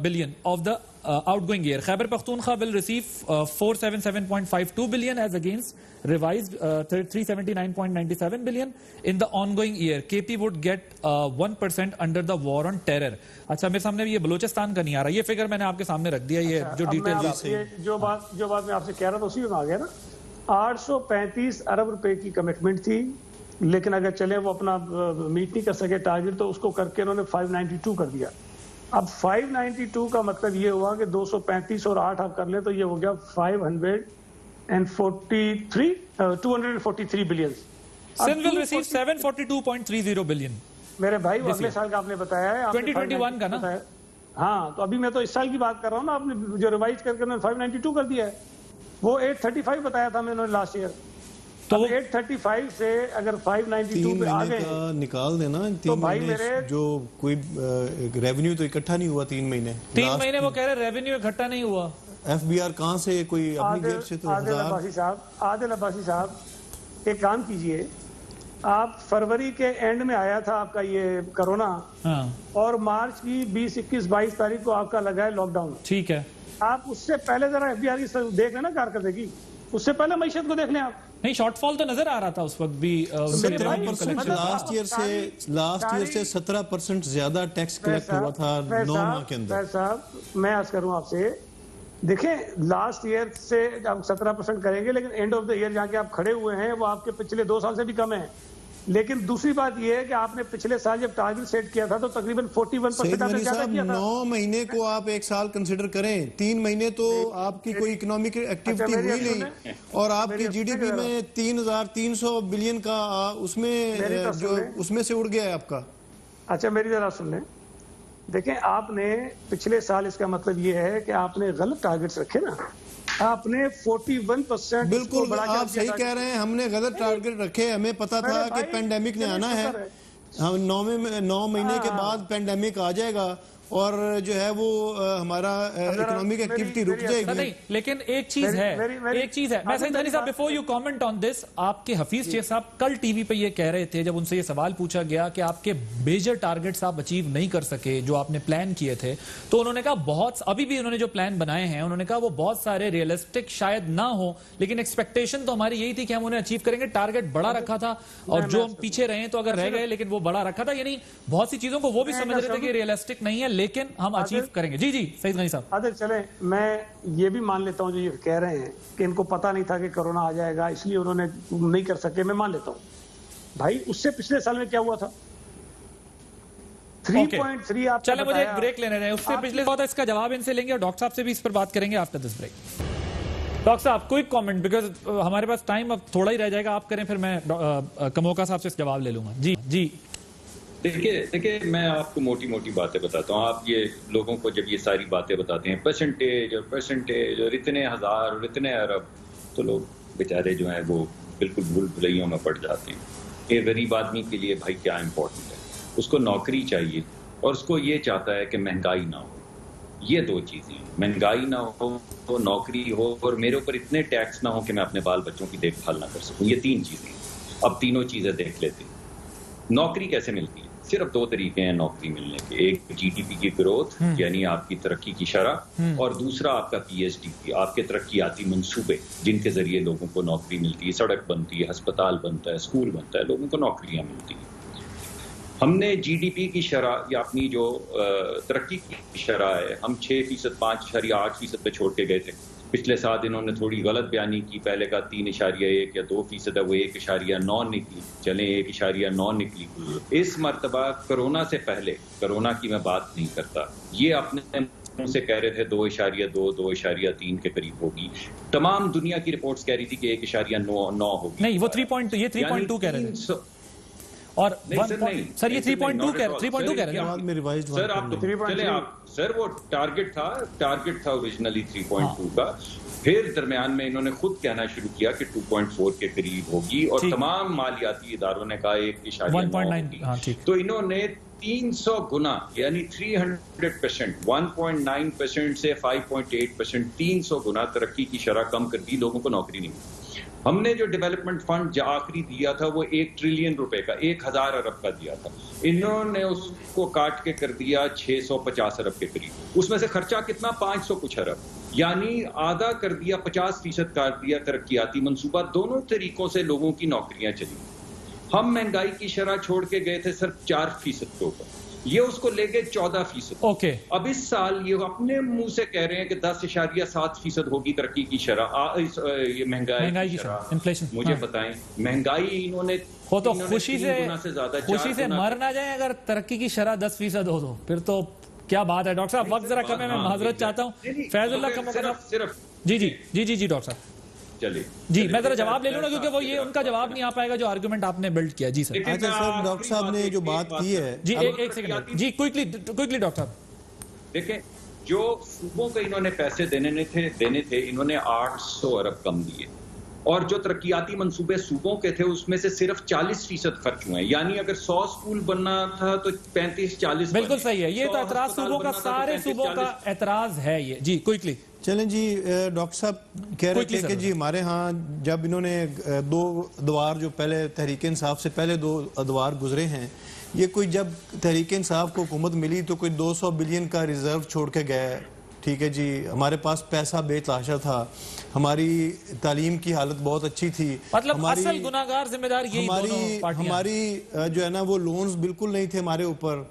A: billion of the outgoing year. Khyber Pakhtunkhwa will receive 477.52 billion as against revised 379.97 billion in the ongoing year. KP would get 1% under the war on terror. اچھا میرے سامنے یہ بلوچستان کا نہیں آ رہا, یہ figure میں نے آپ کے سامنے رکھ دیا, یہ جو ڈیٹیل
D: جو بات میں آپ سے کہہ رہا تھا اسی میں آ گیا نا. 835 ارب روپے کی کمٹمنٹ تھی, لیکن اگر چلے وہ اپنا میٹ نہیں کر سکے ٹارگٹ تو اس کو کر کے انہوں نے 592 کر دیا. اب 592 کا مطلب یہ ہوا کہ 235 اور 8 آپ کر لیں تو یہ ہو گیا 243 billion.
A: Sindh will receive 742.30 billion.
D: میرے بھائی وہ اگلے سال کا آپ نے بتایا ہے
A: 2021 کا نا.
D: ہاں تو ابھی میں تو اس سال کی بات کر رہا ہوں نا, آپ نے جو ریوائز کر کے 592 کر دیا ہے, وہ 835 بتایا تھا میں نے لاسٹ ایئر. تو 835 سے اگر 592 پہ آ گئے
C: نکال دینا 3 مہینے جو کوئی ریونیو تو اکٹھا نہیں ہوا 3 مہینے
A: 3 مہینے وہ کہہ رہے ریونیو اکٹھا نہیں ہوا.
C: ایف بی آر کہاں سے کوئی اپنی جیب سے تو
D: عادل عباسی صاحب ایک کام کیجئے, آپ فروری کے اینڈ میں آیا تھا آپ کا یہ کرونا, اور مارچ کی 20 21 22 تاریخ کو آپ کا لگا ہے لاک ڈاؤن.
A: ٹھیک ہے,
D: آپ اس سے پہلے ذرا ایف بی آر کی دیکھ لیں نا کارکردگی, اس سے پہلے معیشت کو دیکھ لیں آپ.
A: نہیں شارٹ فال تو نظر آ رہا تھا اس وقت بھی.
C: 17% لاسٹ ایئر سے 17% زیادہ ٹیکس کلیکٹ ہوا تھا 9 ماہ کے اندر.
D: صاحب میں عرض کروں آپ سے, دیکھیں لاسٹ ایئر سے آپ 17% کریں گے, لیکن اینڈ آف دا ایئر جہاں کے آپ کھڑے ہوئے ہیں وہ آپ کے پچھلے 2 سال سے بھی کم ہیں. لیکن دوسری بات یہ ہے کہ آپ نے پچھلے سال جب ٹارگٹ سیٹ کیا تھا تو تقریباً 41% آپ نے زیادہ کیا تھا.
C: 9 مہینے کو آپ ایک سال کنسیڈر کریں, 3 مہینے تو آپ کی کوئی اکنامک ایکٹیویٹی ہوئی نہیں, اور آپ کی جی ڈی پی میں 3300 بلین کا اس میں سے اڑ گیا ہے آپ کا.
D: اچھا میری ذرا سن لیں, دیکھیں آپ نے پچھلے سال, اس کا مطلب یہ ہے کہ آپ نے غلط ٹارگٹس رکھے نا, آپ نے 41%.
C: بالکل آپ صحیح کہہ رہے ہیں, ہم نے غلط ٹارگٹ رکھے, ہمیں پتا تھا کہ پینڈیمک نے آنا ہے, 9 مہینے کے بعد پینڈیمک آ جائے گا اور جو ہے وہ ہمارا اکنامک ایکٹیویٹی رک جائے گی.
A: لیکن ایک چیز ہے میں سعید غنی صاحب بیفور یو کامنٹ آن دس, آپ کے حفیظ شیخ صاحب کل ٹی وی پہ یہ کہہ رہے تھے جب ان سے یہ سوال پوچھا گیا کہ آپ کے میجر ٹارگٹس آپ اچیو نہیں کر سکے جو آپ نے پلان کیے تھے, تو انہوں نے کہا ابھی بھی انہوں نے جو پلان بنائے ہیں انہوں نے کہا وہ بہت سارے ریئلسٹک شاید نہ ہو, لیکن ایکسپیکٹیشن تو ہماری یہی تھی کہ ہم انہیں اچیو کریں گے. ٹارگٹ بڑا رکھا تھا اور جو ہم پیچھے رہے تو اگر رہ گئے, لیکن وہ بڑا رکھا تھا, یعنی بہت سی چیزوں کو وہ بھی سمجھ رہے تھے کہ ریئلسٹک نہیں ہے لیکن ہم اچیو کریں گے. جی سعید غنی صاحب.
D: عادل چلیں, میں یہ بھی مان لیتا ہوں جو یہ کہہ رہے ہیں کہ ان کو پتا نہیں تھا کہ کرونا آ جائے گا اس لیے انہوں نے نہیں کر سکے, میں مان لیتا ہوں بھائی. اس سے پچھلے سال میں کیا ہوا تھا 3.3. آپ
A: چلیں مجھے ایک بریک لینے رہے, اس سے پچھلے بات اس کا جواب ان سے لیں گے اور ڈاکٹر صاحب سے بھی اس پر بات کریں گے آفٹر دس بریک. ڈاکٹر صاحب کوئک کامنٹ, بیکاز ہمارے پاس ٹائم اب تھوڑا ہی رہ جائے گا, آپ کریں پھر میں کموکا صاحب سے اس جواب لے لوں گا. جی
E: دیکھیں میں آپ کو موٹی باتیں بتاتا ہوں. آپ یہ لوگوں کو جب یہ ساری باتیں بتاتے ہیں پرسنٹیج اور اتنے ہزار اور اتنے ارب, تو لوگ بیچارے جو ہیں وہ بالکل بھول بھلائیوں میں پڑ جاتے ہیں. یہ غریب آدمی کے لیے بھائی کیا امپورٹنٹ ہے, اس کو نوکری چاہیے اور اس کو یہ چاہتا ہے کہ مہنگائی نہ ہو. یہ 2 چیزیں ہیں, مہنگائی نہ ہو, نوکری ہو, اور میرے اوپر اتنے ٹیکس نہ ہو کہ میں اپنے بال بچوں کی دیکھ بھال نہ کر سکوں. یہ 3 چیزیں ہیں. اب تینوں چیزیں دیکھ لیتے ہیں. نوکری کیسے ملتی ہے؟ صرف 2 طریقے ہیں نوکری ملنے کے, ایک جی ڈی پی کی گروتھ یعنی آپ کی ترقی کی شرح, اور دوسرا آپ کا پی ایچ ڈی کی, آپ کے ترقیاتی منصوبے جن کے ذریعے لوگوں کو نوکری ملتی ہے, سڑک بنتی ہے, ہسپتال بنتا ہے, اسکول بنتا ہے, لوگوں کو نوکریاں ملتی ہیں. ہم نے جی ڈی پی کی شرح یا اپنی جو ترقی کی شرح ہے, ہم 6%, 5.8% پہ چھوڑ کے گئے تھے. پچھلے سال انہوں نے تھوڑی غلط بیانی کی, پہلے کا 3.1 یا 2% ہے, وہ 1.9 نکلی. چلیں 1.9 نکلی. اس مرتبہ کرونا سے پہلے, کرونا کی میں بات نہیں کرتا, یہ اپنے سے کہہ رہے تھے 2.2, 2.3 کے قریب ہوگی. تمام دنیا کی رپورٹس کہہ رہی تھی کہ 1.9 ہوگی.
A: نہیں وہ 3.2 کہہ رہے تھے, اور سر یہ 3.2 کہہ رہے ہیں.
E: سر وہ ٹارگٹ تھا اوریجنلی 3.2 کا, پھر درمیان میں انہوں نے خود کہنا شروع کیا کہ 2.4 کے قریب ہوگی, اور تمام مالیاتی اداروں نے کہا 1.9 ہوگی. تو انہوں نے 300 گنا یعنی 300%, 1.9% سے 5.8%, 300 گنا ترقی کی شرح کم کر دی, لوگوں کو نوکری نہیں ملی. ہم نے جو ڈیولپمنٹ فنڈ جو آخری دیا تھا وہ 1 ٹریلین روپے کا, 1000 ارب کا دیا تھا, انہوں نے اس کو کاٹ کے کر دیا 650 ارب کے قریب. اس میں سے خرچہ کتنا 500 کچھ ارب, یعنی آدھا کر دیا, 50% کاٹ دیا ترقیاتی منصوبہ. دونوں طریقوں سے لوگوں کی نوکریاں چلی. ہم مہنگائی کی شرح چھوڑ کے گئے تھے صرف 4% کے اوپر, یہ اس کو لے گئے 14%. اب اس سال یہ اپنے منہ سے کہہ رہے ہیں کہ 10.7% ہوگی ترقی کی شرح, یہ مہنگائی کی شرح. مجھے بتائیں مہنگائی انہوں نے
A: ہو تو خوشی سے مر نہ جائیں اگر ترقی کی شرح 10% ہو تو پھر تو کیا بات ہے. ڈاکٹر صاحب وقت ذرا کم ہے, میں معذرت چاہتا ہوں. فیض اللہ کا صرف جی ڈاکٹر صاحب جی میں ذرا جواب لے لوں گا کیونکہ وہ یہ ان کا جواب نہیں آ پائے گا جو آرگومنٹ آپ نے بلڈ کیا. جی سر.
C: اچھا سر, ڈاکٹر صاحب نے جو بات کی ہے,
A: جی ایک سیکنڈ, جی کوئکلی ڈاکٹر صاحب.
E: دیکھیں جو صوبوں کو انہوں نے پیسے دینے تھے انہوں نے 800 ارب کم دیے. اور جو ترقیاتی منصوبے صوبوں کے تھے اس میں سے صرف 40% خرچ ہوئے ہیں. یعنی اگر 100 اسکول بننا تھا تو 35-40
A: بالکل صحیح ہے. یہ تو اعتراض صوبوں کا، سارے صوبوں کا اعتراض ہے یہ. جی کوئکلی
C: چلیں جی. ڈاکٹر صاحب کہہ رہے تھے کہ جی ہمارے ہاں جب انہوں نے 2 ادوار جو پہلے تحریک انصاف سے پہلے 2 ادوار گزرے ہیں، یہ کوئی جب تحریک انصاف کو حکومت ملی تو کوئی 200 بلین کا ریزرو چھوڑ کے گئے. ٹھیک ہے جی، ہمارے پاس پیسہ بے تحاشا تھا، ہماری تعلیم کی حالت بہت اچھی تھی.
A: مطلب اصل گناہگار ذمہ دار یہی دونوں پارٹیاں.
C: ہماری جو ہے نا وہ لونز بالکل نہیں تھے ہمارے اوپر.